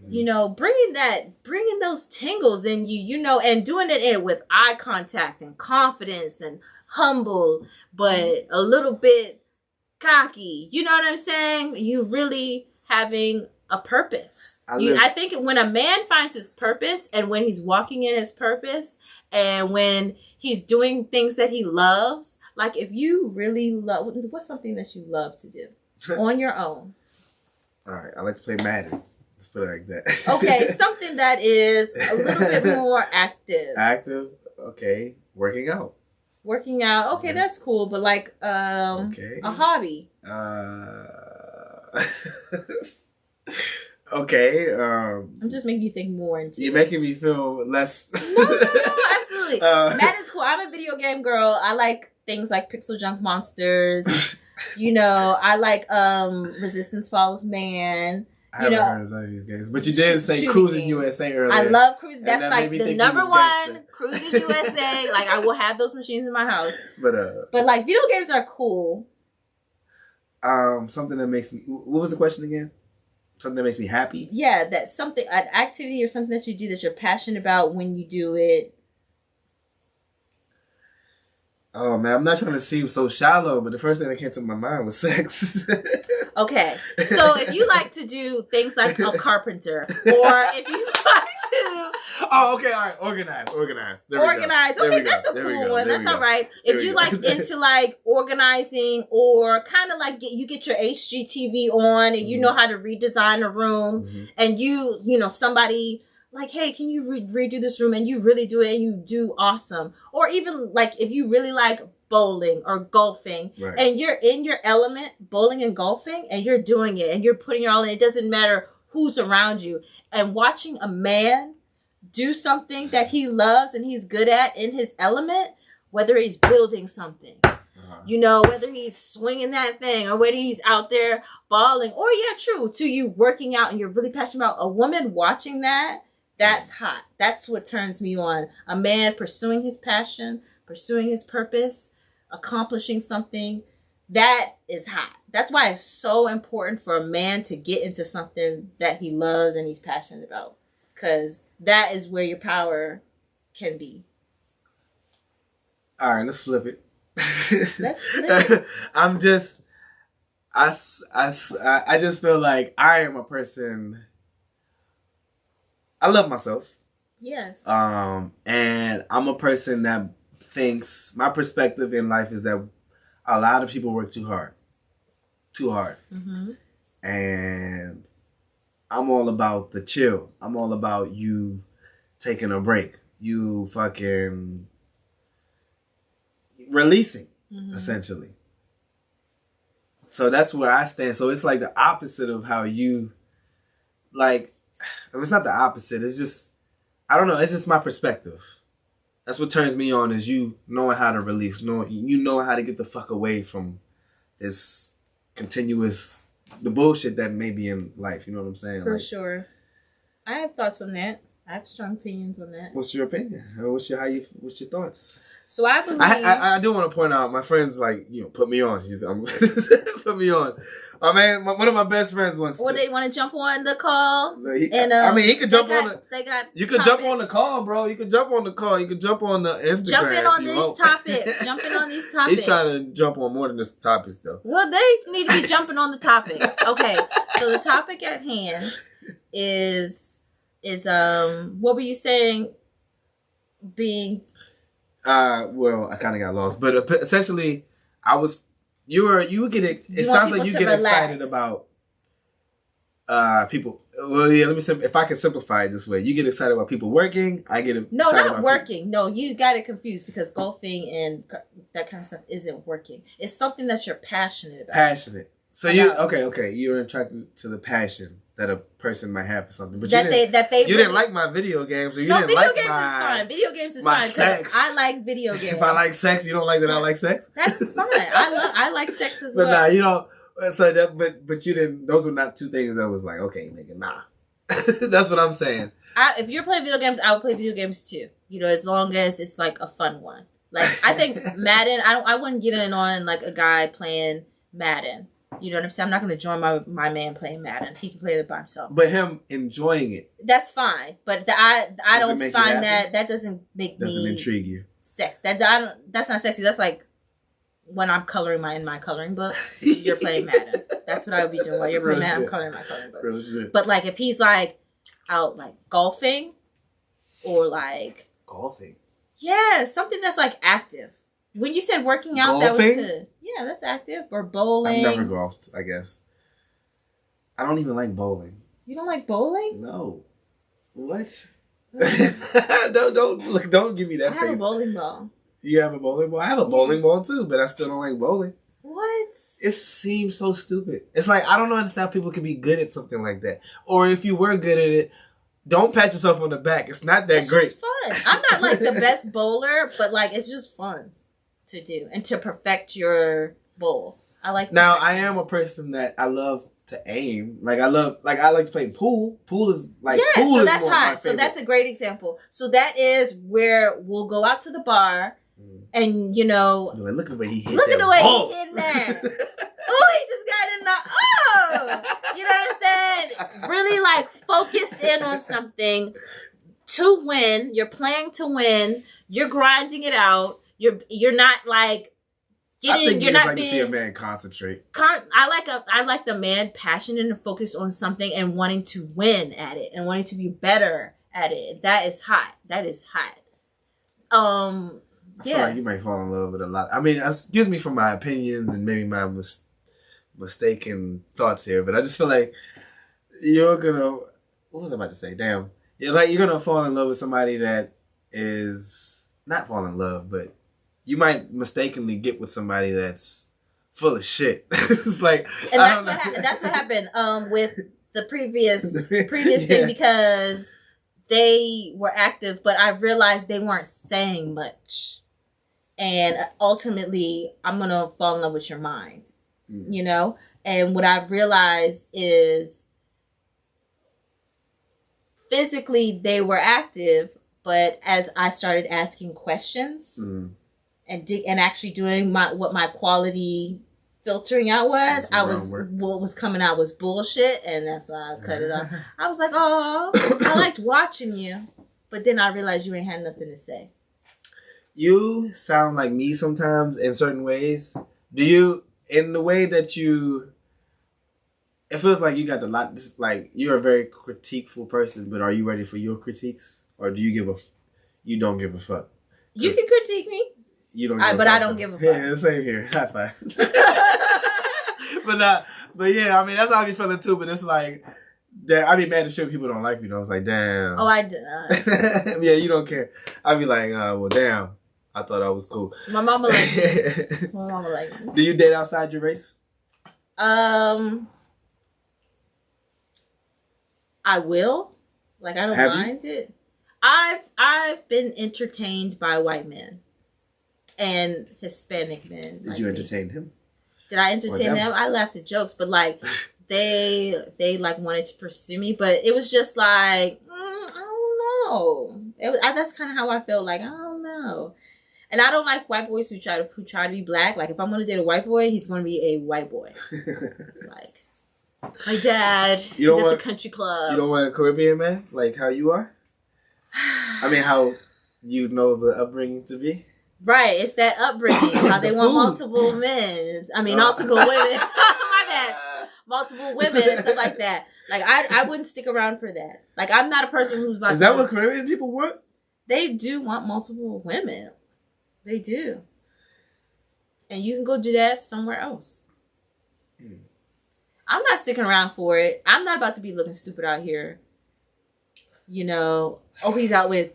bringing those tingles in you, and doing it with eye contact and confidence and humble, but a little bit cocky. You know what I'm saying? You really having a purpose. I think when a man finds his purpose, and when he's walking in his purpose, and when he's doing things that he loves, like if you really love, what's something that you love to do on your own? All right, I like to play Madden. Let's put it like that. Okay, something that is a little bit more active. Active, okay. Working out. Working out, okay, that's cool. But like, okay. a hobby. Okay. I'm just making you think more into You're it. making me feel less. No, absolutely. That is cool. I'm a video game girl. I like things like Pixel Junk Monsters. I like Resistance Fall of Man. I haven't heard of none of these games, but you did say shooting Cruising games. USA earlier. I love Cruising. That's that like made me the think number he was one. Cruising USA. Like I will have those machines in my house. But like video games are cool. Something that makes me. What was the question again? Something that makes me happy. Yeah, that's something, an activity or something that you do that you're passionate about when you do it. Oh man, I'm not trying to seem so shallow, but the first thing that came to my mind was sex. Okay, so if you like to do things like a carpenter, or if you like to... Oh, okay, all right, organize. There we go. Organize. There Okay, we go. that's a There we cool go. one. There That's we all go. right. There If we you go. like into like organizing, or kind of like you get your HGTV on and you know how to redesign a room, and somebody like, hey, can you redo this room, and you really do it and you do awesome. Or even like if you really like bowling or golfing, Right. and you're in your element, bowling and golfing, and you're doing it and you're putting your all in. It doesn't matter who's around you. And watching a man do something that he loves and he's good at in his element, whether he's building something, whether he's swinging that thing, or whether he's out there balling, or to you working out and you're really passionate about, a woman watching that's hot. That's what turns me on. A man pursuing his passion, pursuing his purpose, accomplishing something. that is hot. That's why it's so important for a man to get into something that he loves and he's passionate about. Because that is where your power can be. All right, let's flip it. Let's flip it. I'm just, I just feel like I am a person. I love myself. Yes. And I'm a person that thinks my perspective in life is that a lot of people work too hard. Mm-hmm. And I'm all about the chill. I'm all about you taking a break. You fucking releasing, essentially. So that's where I stand. So it's like the opposite of how you, like, I mean, it's not the opposite. It's just, I don't know. It's just my perspective. That's what turns me on, is you knowing how to release, knowing how to get the fuck away from this continuous, the bullshit that may be in life. You know what I'm saying? For sure. I have thoughts on that. I have strong opinions on that. What's your opinion? What's your thoughts? So I believe I do want to point out, my friends put me on. She's put me on. Oh man, one of my best friends wants. Well, they want to jump on the call. He could jump on. You could topics. jump on the call, bro. You could jump on the call. You could jump on the Instagram. Jumping on these topics. Jumping on these topics. He's trying to jump on more than just topics, though. Well, they need to be jumping on the topics. Okay, so the topic at hand is what were you saying? Being. Well, I kind of got lost, but essentially, you get it. It sounds like you get excited about people. Well, yeah. If I can simplify it this way, you get excited about people working. I get excited not working. People. No, you got it confused, because golfing and that kind of stuff isn't working. It's something that you're passionate about. Passionate. So you're attracted to the passion that a person might have for something, but you didn't like my video games, or you didn't like games is fine. Video games is fine. Sex. I like video games. If I like sex, you don't like that I like sex. That's fine. I like sex as well. But nah, you know. So but you didn't. Those were not two things that was like, okay, nigga, nah. That's what I'm saying. If you're playing video games, I will play video games too. You know, as long as it's like a fun one. Like I think Madden. I wouldn't get in on like a guy playing Madden. You know what I'm saying? I'm not going to join my man playing Madden. He can play it by himself. But him enjoying it. That's fine. But I don't find that doesn't make me... Doesn't intrigue you. Sex. That's not sexy. That's like when I'm coloring in my coloring book. You're playing Madden. That's what I would be doing while you're playing Madden. I'm coloring my coloring book. Real shit. But like if he's like out like golfing or like... Golfing? Yeah, something that's like active. When you said working out, golfing? That was good. Yeah, that's active. Or bowling. I've never golfed, I guess. I don't even like bowling. You don't like bowling? No. What? don't give me that face. I have a bowling ball. You have a bowling ball? I have a bowling ball too, but I still don't like bowling. What? It seems so stupid. It's like, I don't understand how people can be good at something like that. Or if you were good at it, don't pat yourself on the back. It's not that great. It's just fun. I'm not like the best bowler, but like it's just fun to do and to perfect your bowl. I like. Now I am a person that I love to aim. Like I like to play pool. Pool is like pool so that's is more hot. my favorite. So that's a great example. So that is where we'll go out to the bar, and you know, look at the way he hit. Look at the way ball. he hit that. Oh, he just got in the. Oh, you know what I'm saying? Really like focused in on something to win. You're playing to win. You're grinding it out. You're not like getting. I think you're just not like being. To see a man concentrate. I like the man passionate and focused on something and wanting to win at it and wanting to be better at it. That is hot. That is hot. I feel like you might fall in love with a lot. I mean, excuse me for my opinions and maybe my mistaken thoughts here, but I just feel like you're gonna. What was I about to say? Damn. You're gonna fall in love with somebody that is not fall in love, but you might mistakenly get with somebody that's full of shit. It's like, and that's what happened with the previous thing, because they were active, but I realized they weren't saying much, and ultimately I'm gonna fall in love with your mind, you know. And what I realized is physically they were active, but as I started asking questions and actually doing what my quality filtering out was. That's wrong word. What was coming out was bullshit, and that's why I cut it off. I was like, oh, I liked watching you, but then I realized you ain't had nothing to say. You sound like me sometimes in certain ways. Do you, in the way that you, it feels like you got a lot, like you're a very critiqueful person, but are you ready for your critiques? Or do you you don't give a fuck? You can critique me. You don't give a fuck. But I don't give a fuck. Yeah, same here. High five. but yeah, I mean, that's how I be feeling too, but it's like, I be mad as shit when people don't like me though. It's like, damn. Oh, I do not. Yeah, you don't care. I be like, well, damn. I thought I was cool. My mama like me. My mama like me. Do you date outside your race? I will. Like, I don't mind it. I've been entertained by white men and Hispanic men. Did you entertain him? Did I entertain them? I laughed at jokes, but like they like wanted to pursue me, but it was just like I don't know. That's kind of how I felt. Like, I don't know. And I don't like white boys who try to be black. Like, if I'm gonna date a white boy, he's gonna be a white boy. Like my dad. He's at the country club. You don't want a Caribbean man like how you are? I mean, how you know the upbringing to be? Right, it's that upbringing. How they want multiple men. I mean, multiple women. My bad. Multiple women and stuff like that. Like, I wouldn't stick around for that. Like, I'm not a person who's about Is that what Caribbean people want? They do want multiple women. They do. And you can go do that somewhere else. I'm not sticking around for it. I'm not about to be looking stupid out here. You know, he's out with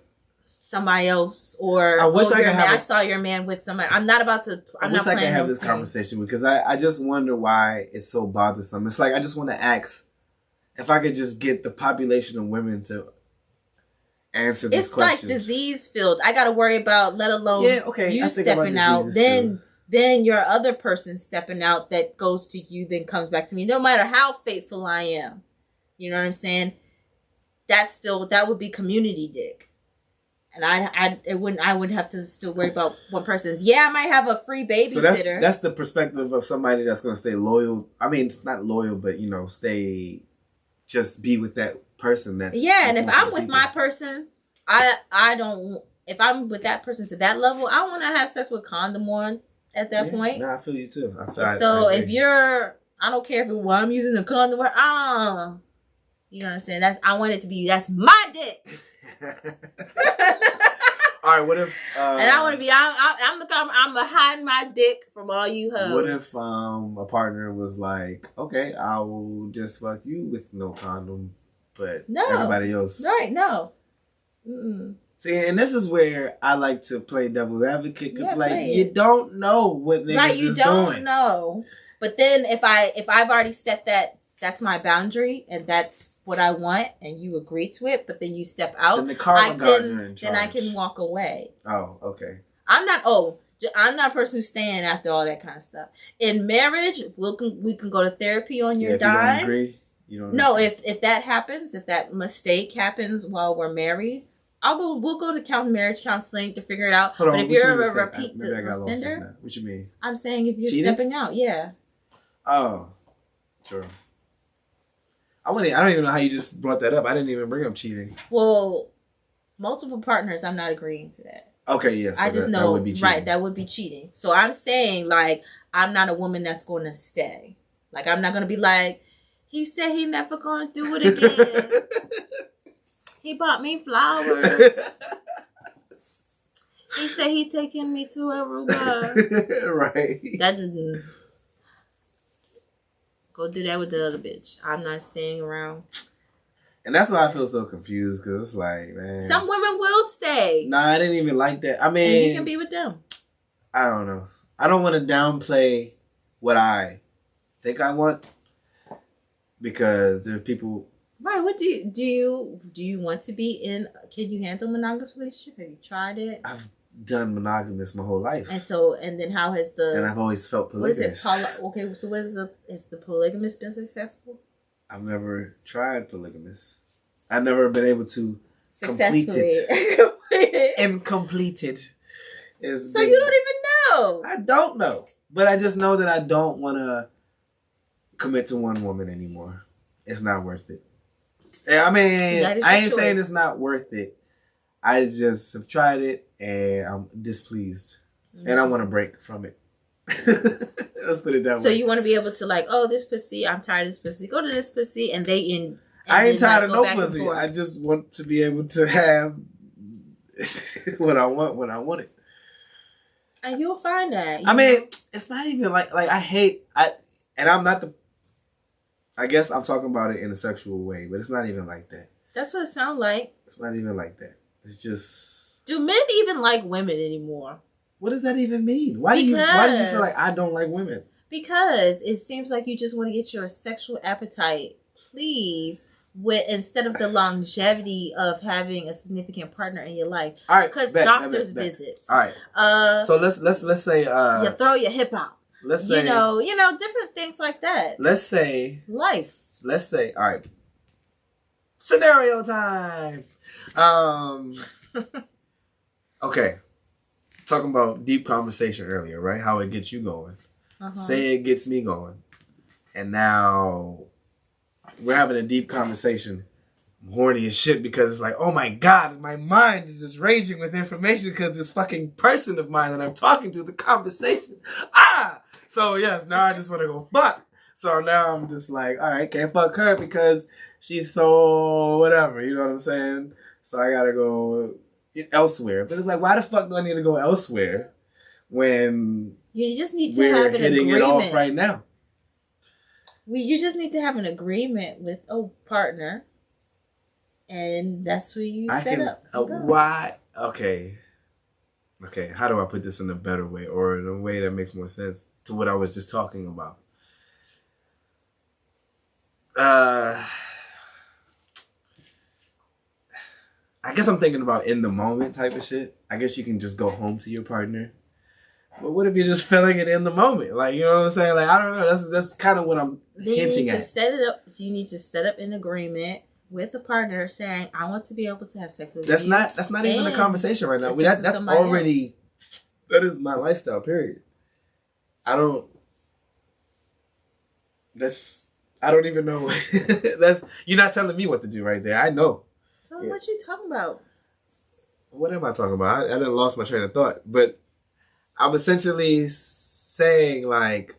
somebody else, or I saw your man with somebody. I'm not about to. I wish I could have this conversation because I just wonder why it's so bothersome. It's like I just want to ask if I could just get the population of women to answer this question. It's like disease filled. I got to worry about, let alone you stepping out. Then your other person stepping out that goes to you, then comes back to me. No matter how faithful I am, you know what I'm saying? That would be community dick. And I wouldn't have to still worry about one person's. Yeah, I might have a free babysitter. So that's the perspective of somebody that's going to stay loyal. I mean, it's not loyal, but just be with that person. And if I'm with my person, I don't. If I'm with that person to that level, I want to have sex with condom on at that point. No, I feel you too. If you're, I don't care if I'm using a condom. You know what I'm saying? I want it to be. That's my dick. All right. What if? And I want to be. I'm hiding my dick from all you hoes. What if a partner was like, okay, I will just fuck you with no condom, but everybody else, right? No. Mm-mm. See, and this is where I like to play devil's advocate because, you don't know what niggas is doing. Right, you don't know. But then if I've already set that's my boundary and that's what I want, and you agree to it, but then you step out, then the karma gods are in charge. Then I can walk away. Oh, okay. I'm not a person who's staying after all that kind of stuff. In marriage, we can go to therapy on your dime. You don't agree? No, if that happens, if that mistake happens while we're married, we'll go to marriage counseling to figure it out. Hold on, but if you're a repeat offender, what you mean? I'm saying if you're cheating? Stepping out, yeah. Oh, sure. I don't even know how you just brought that up. I didn't even bring up cheating. Well, multiple partners, I'm not agreeing to that. Okay, yes. Yeah, so I just know, that would be cheating. Right, that would be cheating. So I'm saying, like, I'm not a woman that's going to stay. Like, I'm not going to be like, he said he never going to do it again. He bought me flowers. He said he taking me to Aruba. Right. Go do that with the other bitch. I'm not staying around. And that's why I feel so confused, because it's like, man. Some women will stay. Nah, I didn't even like that. I mean. And you can be with them. I don't know. I don't want to downplay what I think I want, because there are people. Right. What do you want to be in? Can you handle monogamous relationship? Have you tried it? I've done monogamous my whole life. And then how has and I've always felt polygamous. What is it? Okay, so what is the polygamous been successful? I've never tried polygamous. I've never been able to complete it. And complete it. So you don't even know. I don't know. But I just know that I don't want to commit to one woman anymore. It's not worth it. I mean, I ain't saying it's not worth it. I just have tried it and I'm displeased. And I want to break from it. Let's put it that way. So you want to be able to like, oh, this pussy, I'm tired of this pussy. Go to this pussy and they in. I ain't tired of no pussy. I just want to be able to have what I want when I want it. And you'll find that. I mean, it's not even like and I'm not the. I guess I'm talking about it in a sexual way, but it's not even like that. That's what it sounds like. It's not even like that. It's just. Do men even like women anymore? What does that even mean? Why do you feel like I don't like women? Because it seems like you just want to get your sexual appetite pleased with instead of the longevity of having a significant partner in your life. All right, because doctor's visits. All right. So let's say you throw your hip out. Let's say you know different things like that. Let's say life. Let's say all right. Scenario time. Okay. Talking about deep conversation earlier, right? How it gets you going. Say it gets me going. And now we're having a deep conversation. I'm horny as shit because it's like, oh my God, my mind is just raging with information because this fucking person of mine that I'm talking to, the conversation. So yes, now I just want to go fuck. So now I'm just like, all right, can't fuck her because she's so whatever. You know what I'm saying? So I gotta go elsewhere. But it's like, why the fuck do I need to go elsewhere when you just need to have an agreement? It off right now. You just need to have an agreement with a partner, and that's where you set up. Why? Okay. How do I put this in a better way or in a way that makes more sense to what I was just talking about? I guess I'm thinking about in the moment type of shit. I guess you can just go home to your partner. But what if you're just feeling it in the moment? Like, you know what I'm saying? Like, I don't know. That's kind of what I'm hinting at. Set it up. So you need to set up an agreement with a partner saying, I want to be able to have sex with you. That's not even a conversation right now. That's already, that is my lifestyle, period. I don't even know. You're not telling me what to do right there. I know. So what you talking about? What am I talking about? I done lost my train of thought. But I'm essentially saying, like,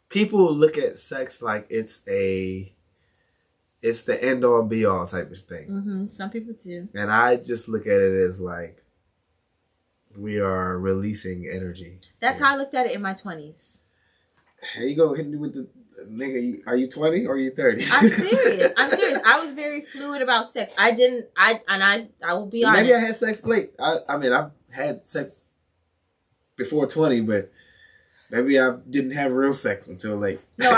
people look at sex like it's the end all be all type of thing. Mm-hmm. Some people do. And I just look at it as like, we are releasing energy. That's how I looked at it in my 20s. Here you go, hitting me with the nigga. Are you 20 or are you 30? I'm serious. I was very fluid about sex. I will be honest. Maybe I had sex late. I mean, I've had sex before 20, but maybe I didn't have real sex until late. No,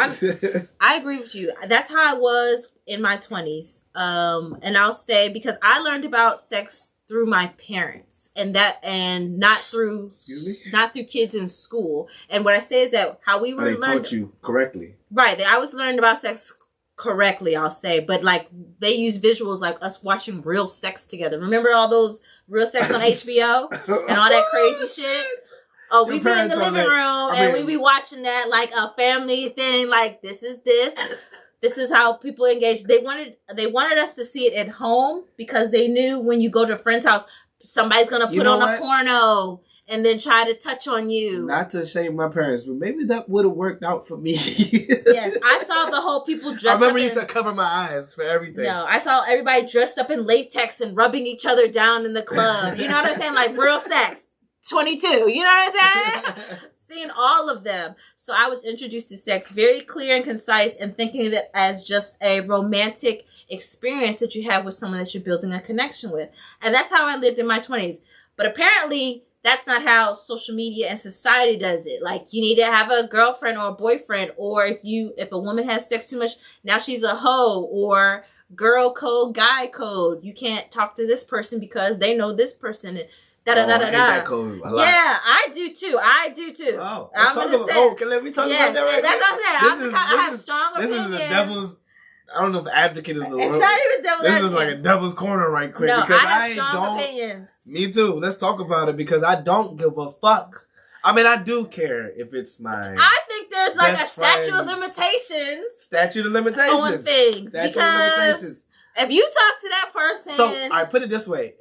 I agree with you. That's how I was in my 20s. And I'll say, because I learned about sex through my parents and not through kids in school. And what I say is that how we were learned. They taught you correctly. Right. I was learning about sex correctly, I'll say. But like they use visuals like us watching real sex together. Remember all those real sex on HBO and all that crazy shit? Oh, we be in the living room and we be watching that like a family thing. Like this is how people engage. They wanted us to see it at home because they knew when you go to a friend's house, somebody's gonna put on a porno and then try to touch on you. Not to shame my parents, but maybe that would have worked out for me. Yes, I saw the whole people dressed up. I remember used to cover my eyes for everything. No, I saw everybody dressed up in latex and rubbing each other down in the club. You know what I'm saying? Like real sex. 22, you know what I'm saying? Seeing all of them. So I was introduced to sex very clear and concise and thinking of it as just a romantic experience that you have with someone that you're building a connection with. And that's how I lived in my 20s. But apparently that's not how social media and society does it. Like you need to have a girlfriend or a boyfriend, or if a woman has sex too much, now she's a hoe, or girl code, guy code. You can't talk to this person because they know this person. I hate that code a lot. Yeah, I do too. Oh, let me talk about that right now. That's what I'm saying. I have strong opinions. This is the devil's, I don't know if advocate is the word. It's not even devil's advocate. This is like a devil's corner right quick. No, because I have strong opinions. Me too. Let's talk about it because I don't give a fuck I mean, I do care if it's my. I think there's like a best statute of friends. limitations Statute of limitations on things Statute of because limitations. if you talk to that person, So I put it this way: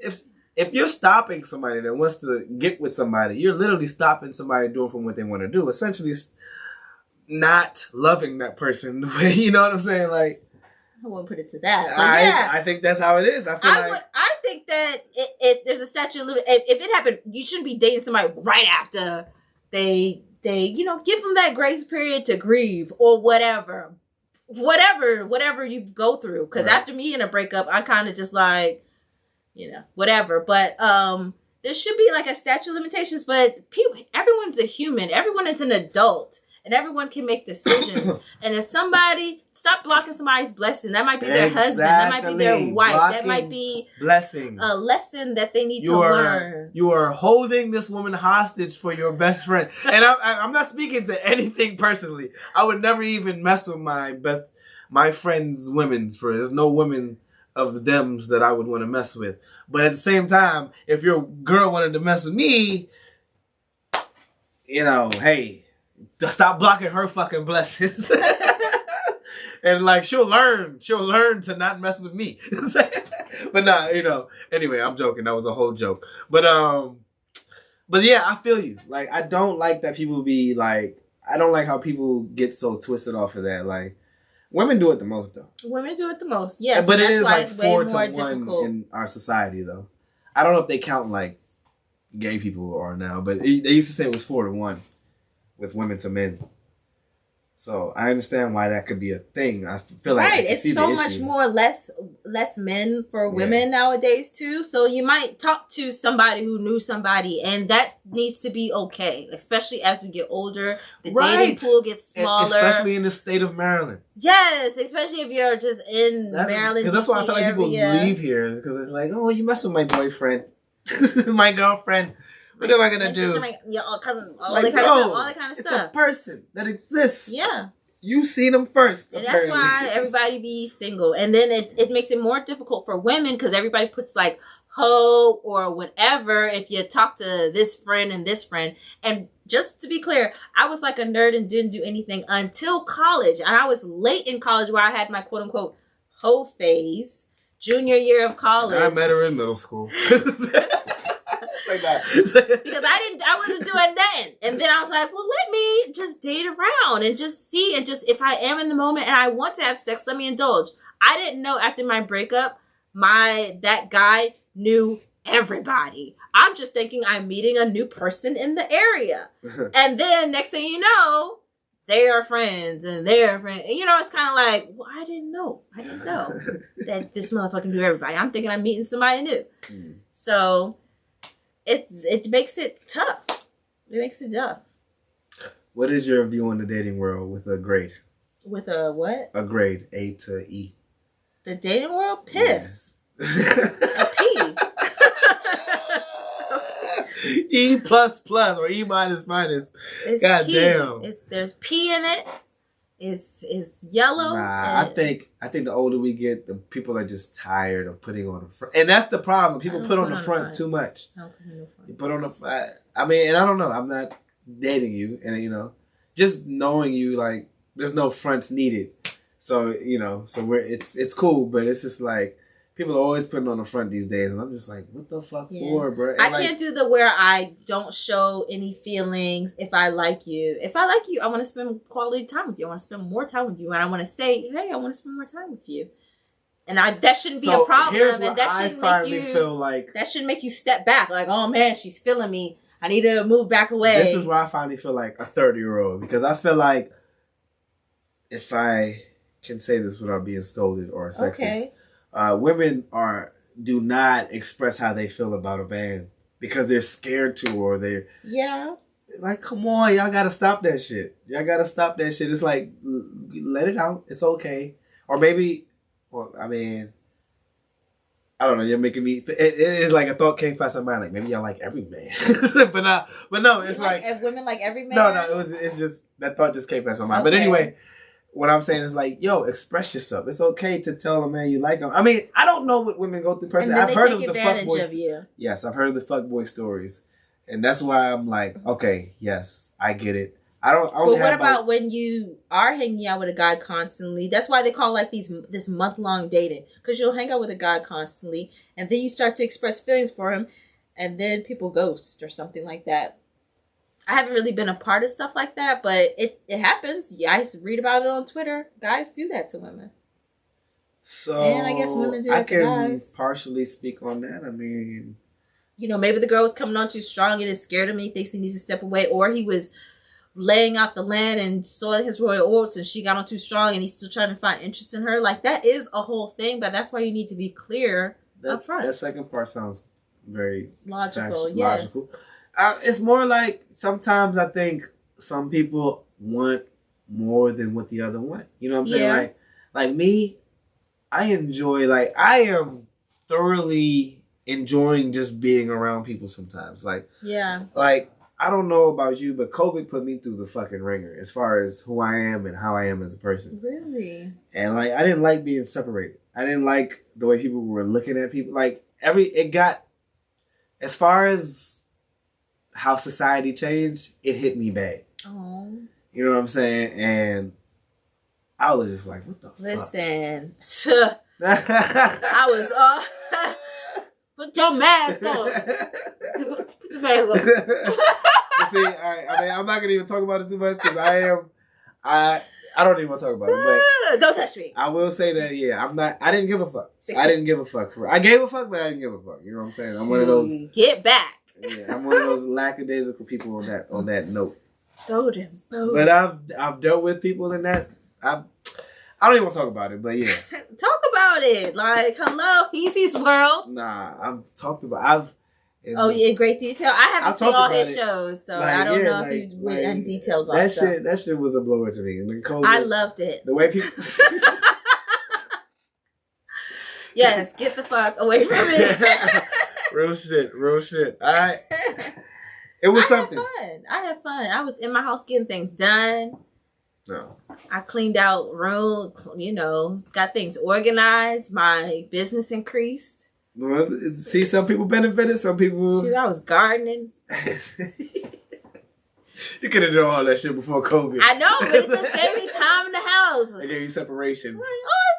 if you're stopping somebody that wants to get with somebody, you're literally stopping somebody doing from what they want to do. Essentially, not loving that person the way, you know what I'm saying? Like, I wouldn't put it to that. But yeah, I think that's how it is. I think that there's a statute of limit. If it happened, you shouldn't be dating somebody right after they give them that grace period to grieve or whatever you go through. Because after me in a breakup, I kind of just like, whatever. But there should be like a statute of limitations. But everyone's a human. Everyone is an adult. And everyone can make decisions. And if somebody, stop blocking somebody's blessing. That might be their husband. That might be their wife. That might be blessings. A lesson that they need to learn. You are holding this woman hostage for your best friend. And I'm not speaking to anything personally. I would never even mess with my friends' women's friends. There's no women of thems that I would want to mess with. But at the same time, if your girl wanted to mess with me, hey, stop blocking her fucking blessings. And like she'll learn to not mess with me. But nah, anyway, I'm joking. That was a whole joke. But yeah, I feel you. Like I don't like that people be like, I don't like how people get so twisted off of that. Like women do it the most though. Women do it the most, yes. But it that's is why like it's 4 way to more 1 difficult in our society though. I don't know if they count like gay people are now, but they used to say it was 4 to 1. With women to men. So I understand why that could be a thing. I feel like it's so much more less men for women nowadays too. So you might talk to somebody who knew somebody, and that needs to be okay. Especially as we get older, the dating pool gets smaller. Especially in the state of Maryland. Yes, especially if you're just in Maryland. Because that's why I feel like people leave here, because it's like, oh, you mess with my boyfriend, my girlfriend. What am I gonna do? Your cousin, all like, that kind of stuff. It's a person that exists. Yeah. You see them first. And that's why everybody be single. And then it makes it more difficult for women because everybody puts like hoe or whatever if you talk to this friend and this friend. And just to be clear, I was like a nerd and didn't do anything until college. And I was late in college where I had my quote unquote hoe phase, junior year of college. And I met her in middle school. Like that. Because I wasn't doing nothing. And then I was like, well, let me just date around and just see. And just, if I am in the moment and I want to have sex, let me indulge. I didn't know after my breakup, that guy knew everybody. I'm just thinking I'm meeting a new person in the area. And then next thing you know, they are friends and they're friends. And, it's kind of like, well, I didn't know that this motherfucker knew everybody. I'm thinking I'm meeting somebody new. So it makes it tough. It makes it tough. What is your view on the dating world with a grade? With a what? A grade, A to E. The dating world? Piss. Yeah. A P. E plus or E minus. It's God P. damn. There's P in it. It's yellow. Nah, I think the older we get, the people are just tired of putting on the front, and that's the problem. People put on the front too much. You put on the front. I mean, and I don't know. I'm not dating you, and just knowing you, like, there's no fronts needed. So so it's cool, but it's just like people are always putting on the front these days, and I'm just like, what the fuck for, bro? And I can't do the where I don't show any feelings if I like you. If I like you, I want to spend quality time with you. I want to spend more time with you, and I want to say, hey, I want to spend more time with you. And that shouldn't be a problem, and that shouldn't make you step back. Like, oh man, she's feeling me. I need to move back away. This is where I finally feel like a 30-year-old, because I feel like, if I can say this without being scolded or sexist. Okay. Women do not express how they feel about a man because they're scared to, or they're like, come on, y'all gotta stop that shit. It's like, let it out. It's okay. Or maybe, I mean, I don't know. You're making me. It is like a thought came past my mind. Like, maybe y'all like every man, but no. It's like women like every man. No. It's just that thought just came past my mind. Okay. But anyway. What I'm saying is like, yo, express yourself. It's okay to tell a man you like him. I mean, I don't know what women go through personally. I've heard of the fuckboy. Yes, I've heard of the fuckboy stories, And that's why I'm like, okay, yes, I get it. I But what about when you are hanging out with a guy constantly? That's why they call like this month-long dating. Because you'll hang out with a guy constantly, and then you start to express feelings for him, and then people ghost or something like that. I haven't really been a part of stuff like that, but it happens. Yeah, I used to read about it on Twitter. Guys do that to women. So And I guess women do I that to can guys. partially speak on that. I mean, You know, maybe the girl was coming on too strong and is scared of me, thinks he needs to step away, or he was laying out the land and saw his royal oats and she got on too strong and he's still trying to find interest in her. Like, that is a whole thing, but that's why you need to be clear up front. That second part sounds very Logical, yes. logical. It's more like sometimes I think some people want more than what the other want. You know what I'm saying? Yeah. Like me, I am thoroughly enjoying just being around people sometimes. Like I don't know about you, but COVID put me through the fucking ringer as far as who I am and how I am as a person. Really? And like, I didn't like being separated. I didn't like the way people were looking at people. Like it got, as far as how society changed, it hit me bad. Oh. You know what I'm saying? And I was just like, what the Listen. fuck? I was put your mask on. Put your mask on. See, all right, I mean, I'm not gonna even talk about it too much because I don't even want to talk about it. But don't touch me. I will say that, yeah, I didn't give a fuck. I didn't give a fuck I gave a fuck, but I didn't give a fuck. You know what I'm saying? I'm one of those. Get back. Yeah, I'm one of those lackadaisical people on that note. Throw them. But I've dealt with people in that. I don't even want to talk about it, but yeah. Talk about it. Like, hello, Heezy's world. Nah, I've talked about. In great detail. I haven't seen all his shows, so like, I don't know like, if he went in detail about that stuff. shit. That shit was a blower to me. COVID, I loved it. The way people. Yes, get the fuck away from me. Real shit. All right. It was something. I had fun. I was in my house getting things done. No. I cleaned out room, got things organized. My business increased. Well, see, some people benefited, some people. Shoot, I was gardening. You could have done all that shit before COVID. I know, but it just gave me time in the house. It gave you separation. Like,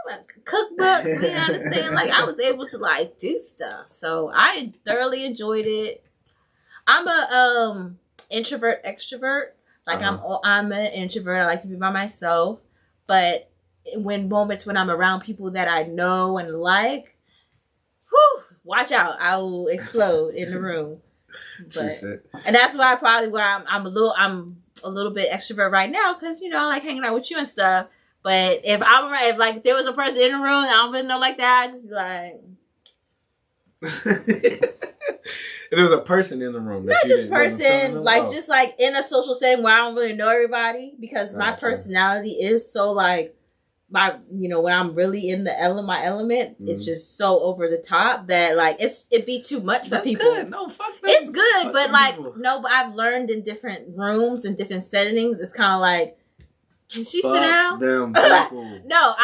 it's like a cookbook. You know what I'm saying? Like, I was able to do stuff. So I thoroughly enjoyed it. I'm a introvert extrovert. Like I'm an introvert. I like to be by myself. But when I'm around people that I know and like, watch out! I will explode in the room. But, and that's why I'm a little bit extrovert right now because I like hanging out with you and stuff. But if there was a person in the room and I don't really know like that, I'd just be like. If there was a person in the room, not just person, just like in a social setting where I don't really know everybody because my personality is so when I'm really in my element, it's just so over the top that it'd be too much for people. Good. No, fuck that. It's good, but but I've learned in different rooms and different settings, it's kind of like, can she sit down? Them people. No,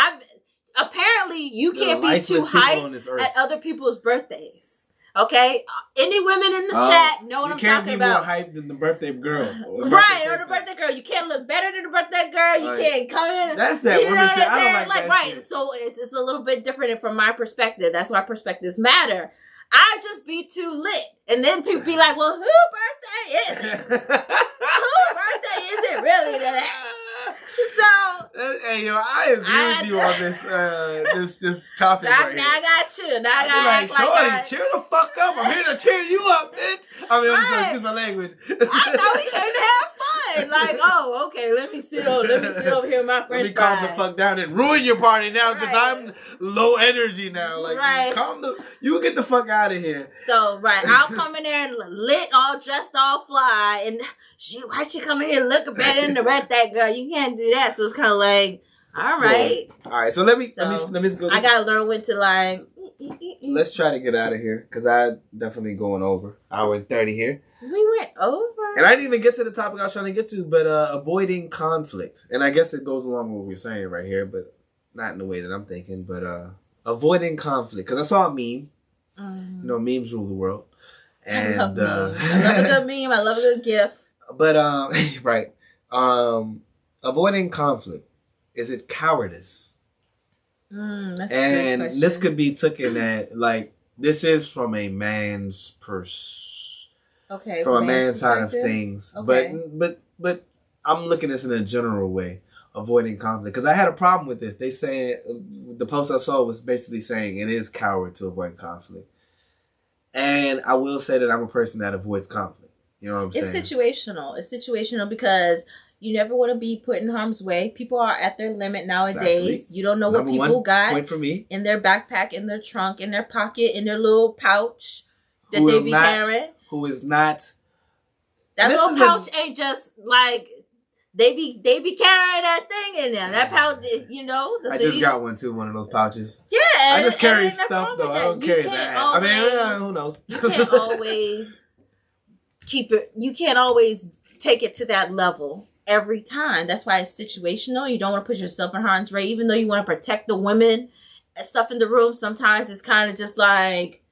apparently you can't be too hyped at other people's birthdays. Okay, any women in the chat know what I'm talking about. You can't be more hyped than the birthday girl, right? Or the birthday girl. You can't look better than the birthday girl. You can't come in. That's that woman shit. I don't like that right. shit. So it's a little bit different from my perspective. That's why perspectives matter. I just be too lit, and then people be like, "Well, whose birthday is it? Whose birthday is it really today?" So, hey yo, I agree with you on this topic right here. Now I got you. Now I got like, shorty, cheer the fuck up. I'm here to cheer you up, bitch. I mean, I'm sorry, excuse my language. I thought we came to have fun. Okay, let me sit over here with my friends. Let me calm the fuck down and ruin your party now because I'm low energy now. You get the fuck out of here. So, I'll come in there and lit, all dressed, all fly, and why she come in here looking better than the birthday girl? You can't do that. So it's kind of like, all right. All right, so let me go. I gotta learn when to Let's try to get out of here because I definitely going over hour and 30 here. We went over, and I didn't even get to the topic I was trying to get to, but avoiding conflict, and I guess it goes along with what we're saying right here, but not in the way that I'm thinking. But avoiding conflict because I saw a meme. Memes rule the world, And I love memes. I love a good meme. I love a good GIF. But right. Avoiding conflict, is it cowardice? That's a good And question. this could be taken at like this is from a man's from a man's side of things. Okay. But I'm looking at this in a general way, avoiding conflict. Because I had a problem with this. They said the post I saw was basically saying it is coward to avoid conflict. And I will say that I'm a person that avoids conflict. You know what I'm saying? It's situational. It's situational because you never want to be put in harm's way. People are at their limit nowadays. Exactly. You don't know Number what people one got point for me. in their backpack, in their trunk, in their pocket, in their little pouch that Who they will be not- carrying. Who is not. That And this little is a- pouch ain't just like they be carrying that thing in there. That pouch, you know. I just got one too, one of those pouches. Yeah, I just carry ain't nothing stuff wrong though. with I don't You carry can't that. always- I mean, who knows? You can't always keep it. You can't always take it to that level every time. That's why it's situational. You don't want to put yourself in harm's way, even though you want to protect the women and stuff in the room. Sometimes it's kind of just like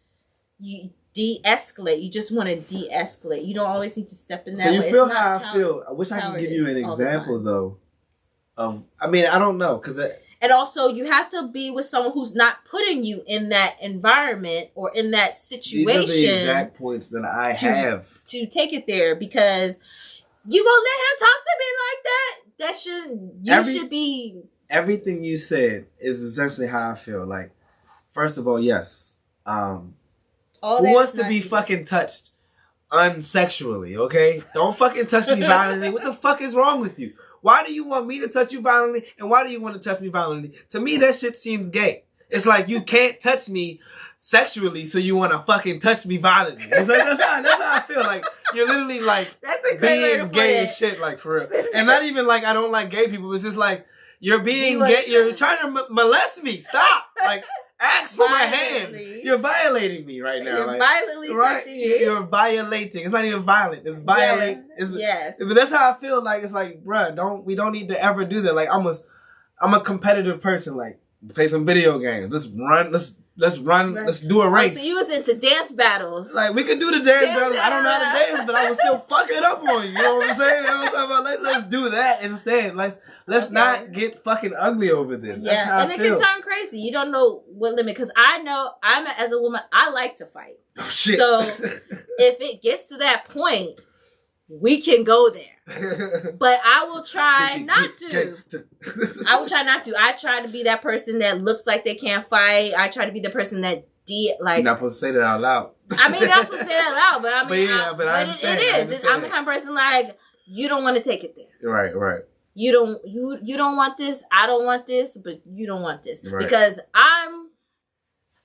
you de-escalate. You just want to de-escalate. You don't always need to step in that So you way. feel It's how not I feel. I wish I could give you an cowardice all the example time. though. I mean, I don't know because And also, you have to be with someone who's not putting you in that environment or in that situation. these are the exact points that I have. To take it there, because you gonna let him talk to me like that? That should be. Everything you said is essentially how I feel. Like, first of all, yes. All Who that wants is to not be deep. fucking touched unsexually, okay? Don't fucking touch me violently. What the fuck is wrong with you? Why do you want me to touch you violently? And why do you want to touch me violently? To me, that shit seems gay. It's like you can't touch me sexually, so you want to fucking touch me violently. It's like, that's how I feel. Like, you're literally like That's a great way to being put gay it. as shit, like for real. And not even like I don't like gay people. It's just like you're being You gay. are- You're trying to molest me. Stop. Like, ask for my hand. Violently. You're violating me right now. You're like, violently right? touching you. You're violating. It's not even violent. It's violate. It's, Yes. But that's how I feel. Like it's like, bruh, we don't need to ever do that. Like I'm a competitive person. Like play some video games. Let's run. Let's run. Right. Let's do a Oh, race. so you was into dance battles. Like we could do the dance Yeah. battle. I don't know how to dance, but I will still fuck it up on you. You know what I'm saying? You know what I'm talking about? Let's do that instead. Let's Okay. not get fucking ugly over this. That's Yeah, how and I it feel. can turn crazy. You don't know what limit, because I know as a woman, I like to fight. Oh, shit. So if it gets to that point, we can go there. But I will try not to. I will try not to. I try to be that person that looks like they can't fight. I try to be the person that You're not supposed to say that out loud. I mean, you're not supposed to say that loud, but I mean, I understand. it I is. understand. I'm the kind of person like you don't want to take it there. Right. You don't want this. I don't want this, but you don't want this Right. because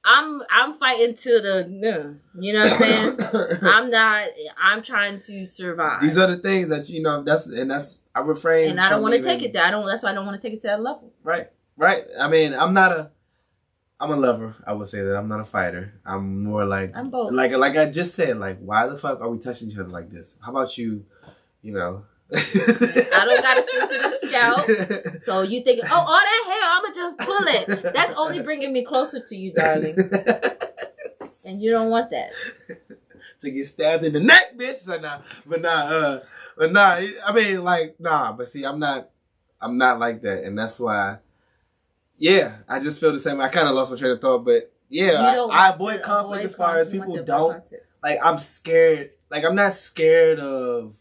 I'm fighting to the you know what I'm saying. I'm trying to survive. These are the things that that's I refrain. And I don't from want to even- take it there. That's why I don't want to take it to that level. Right. I mean, I'm a lover. I would say that I'm not a fighter. I'm more like I'm both. Like I just said, like why the fuck are we touching each other like this? How about you? You know. I don't got a sensitive scalp. So you think, all that hair, I'ma just pull it. That's only bringing me closer to you, darling. And you don't want that. To get stabbed in the neck, bitch. So nah. I mean, like, nah. But see, I'm not like that, and that's why. Yeah, I just feel the same. I kind of lost my train of thought, but yeah, I avoid conflict as far as people don't. Like, I'm scared. Like, I'm not scared of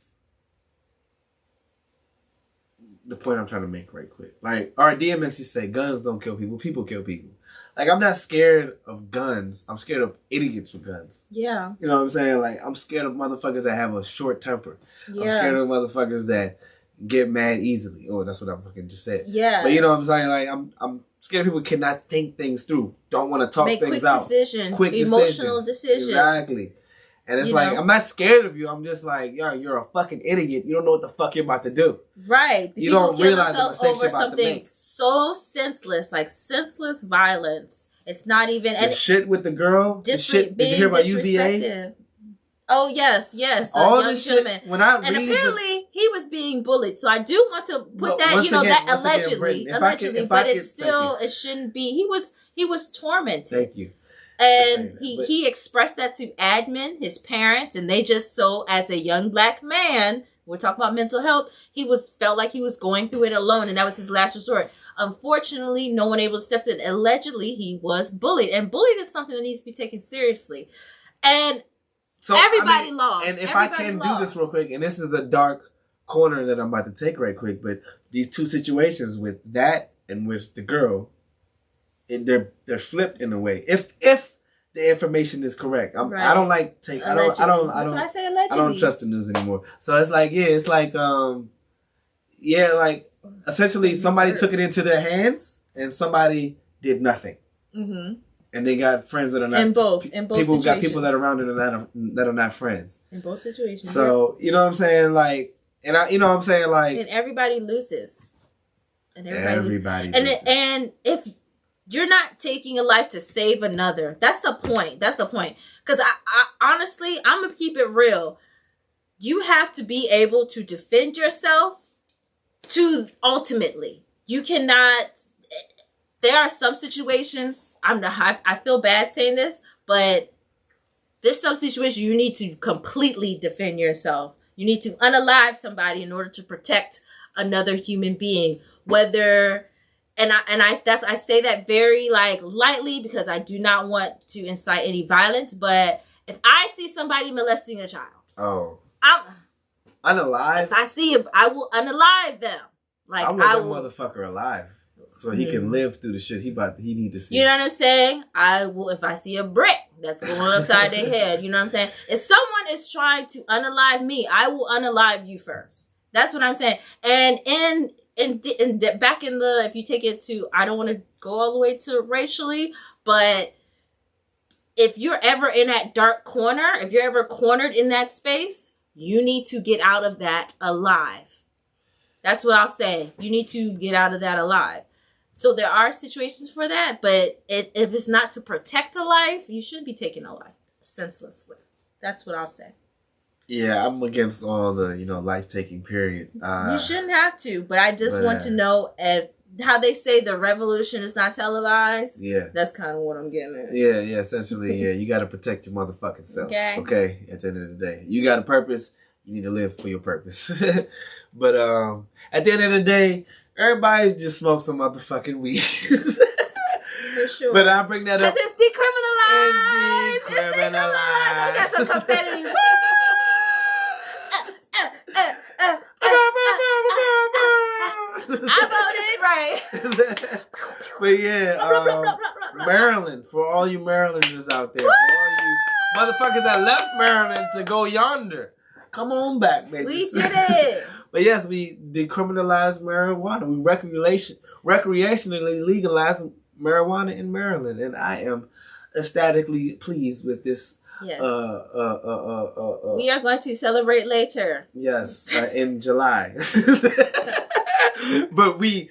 the point I'm trying to make right quick. Like, our DMX used to say, guns don't kill people, people kill people. Like, I'm not scared of guns. I'm scared of idiots with guns. Yeah. You know what I'm saying? Like, I'm scared of motherfuckers that have a short temper. Yeah. I'm scared of motherfuckers that get mad easily. Oh, that's what I fucking just said. Yeah. But you know what I'm saying? Like, I'm scared people cannot think things through. Don't want to talk Make things quick out. decisions. Quick Emotional decisions. Exactly. And it's You like, know? I'm not scared of you. I'm just like, yo, you're a fucking idiot. You don't know what the fuck you're about to do. Right. You People don't kill realize the themselves mistakes over you're about to something make. so senseless, like senseless violence. It's not even The shit with the girl. The shit. Did you hear about UVA? disrespectful. Oh yes, the All young this shit. gentleman. When I And read apparently he was being bullied. So I do want to put But that, once that again, allegedly, Britain, if I could- but it's still, it shouldn't be. He was tormented. Thank you. And he expressed that to admin, his parents, and they just as a young black man, we're talking about mental health, felt like he was going through it alone, and that was his last resort. Unfortunately, no one able to step in. Allegedly, he was bullied, and bullied is something that needs to be taken seriously. And so everybody lost. And if I can do this real quick, and this is a dark corner that I'm about to take right quick, but these two situations with that and with the girl, they're flipped in a way. If the information is correct, I don't like take. Allegedly. I don't trust the news anymore. So it's like essentially somebody took it into their hands and somebody did nothing. Mm-hmm. And they got friends that are not in both people situations. Got people that are around them that are not friends in both situations. So you know what I'm saying, like, and and everybody loses, and everybody loses. And if you're not taking a life to save another, that's the point. Because I honestly, I'm gonna keep it real. You have to be able to defend yourself. Ultimately, you cannot. There are some situations, I feel bad saying this, but there's some situations you need to completely defend yourself. You need to unalive somebody in order to protect another human being. I say that very lightly because I do not want to incite any violence. But if I see somebody molesting a child, unalive. If I see him, I will unalive them. I want that motherfucker alive. So he can live through the shit he need to see. You know what I'm saying? I will, if I see a brick that's going upside their head, you know what I'm saying? If someone is trying to unalive me, I will unalive you first. That's what I'm saying. And back in if you take it to, I don't want to go all the way to racially, but if you're ever in that dark corner, if you're ever cornered in that space, you need to get out of that alive. That's what I'll say. You need to get out of that alive. So there are situations for that, but if it's not to protect a life, you shouldn't be taking a life senselessly. That's what I'll say. Yeah, I'm against all the, life-taking period. You shouldn't have to, but I just want to know how they say the revolution is not televised. Yeah. That's kind of what I'm getting at. Yeah, essentially, yeah. You got to protect your motherfucking self. Okay, at the end of the day. You got a purpose, you need to live for your purpose. But at the end of the day, everybody just smokes some motherfucking weed. For sure. But I bring that up. Because it's decriminalized. It's decriminalized. We got some confetti. I voted right. But yeah, Maryland, for all you Marylanders out there, for all you motherfuckers that left Maryland to go yonder, come on back, baby. We did it. But yes, we decriminalized marijuana. We recreationally legalized marijuana in Maryland, and I am ecstatically pleased with this. Yes. We are going to celebrate later. Yes, in July. But we,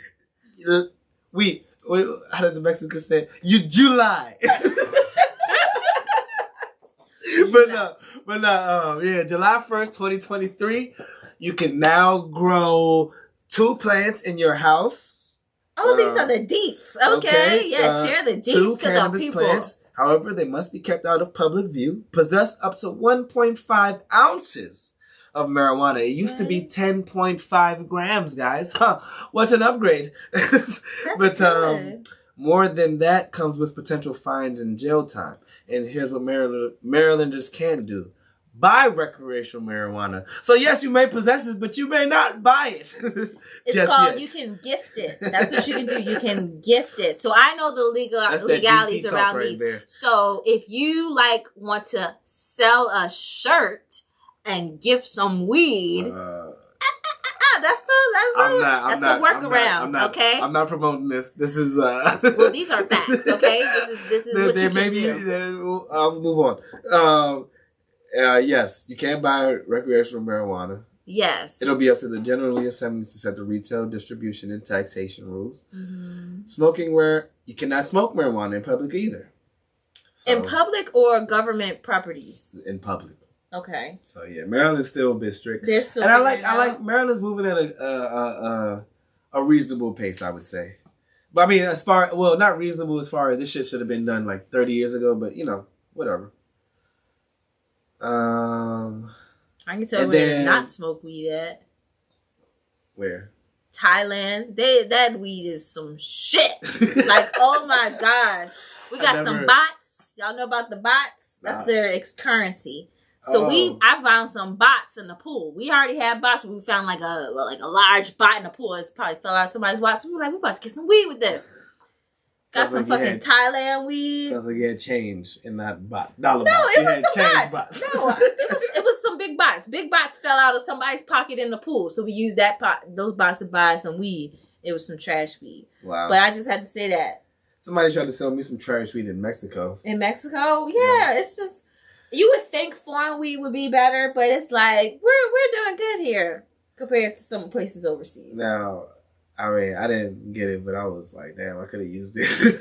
how did the Mexicans say? You July. But no, July 1st, 2023, you can now grow 2 plants in your house. Oh, these are the deets. Okay. Share the deets 2 to the people. Plants. However, they must be kept out of public view. Possess up to 1.5 ounces of marijuana. It used to be 10.5 grams, guys. What an upgrade. But more than that comes with potential fines and jail time. And here's what Marylanders can do. Buy recreational marijuana. So yes, you may possess it, but you may not buy it. It's called, you can gift it. That's what you can do. You can gift it. So I know the legalities around these. There. So if you want to sell a shirt and gift some weed, that's the workaround. Okay, I'm not promoting this. This is well, these are facts. Okay, this is what you can do. I'll move on. Yes, you can buy recreational marijuana. Yes. It'll be up to the General Assembly to set the retail, distribution, and taxation rules. Mm-hmm. Smoking where you cannot smoke marijuana in public either. So, in public or government properties? In public. Okay. So yeah, Maryland's still a bit strict. They're still, and I like Maryland's moving at a reasonable pace, I would say. But I mean, not reasonable as far as this shit should have been done like 30 years ago, but you know, whatever. I can tell where to not smoke weed at. Where? Thailand. That weed is some shit. Like, oh my gosh. We got some bots. Y'all know about the bots? That's their currency. So I found some bots in the pool. We already had bots, but we found like a large bot in the pool. It's probably fell out of somebody's watch. So we were like, we're about to get some weed with this. Got some fucking Thailand weed. Sounds like you had change and not dollar no, bots. It was some bots. No, it was some big bots. Big bots fell out of somebody's pocket in the pool. So we used those bots to buy some weed. It was some trash weed. Wow. But I just had to say that. Somebody tried to sell me some trash weed in Mexico. In Mexico? Yeah. It's just, you would think foreign weed would be better, but it's like, we're doing good here compared to some places overseas. Now, I mean, I didn't get it, but I was like, damn, I could have used this.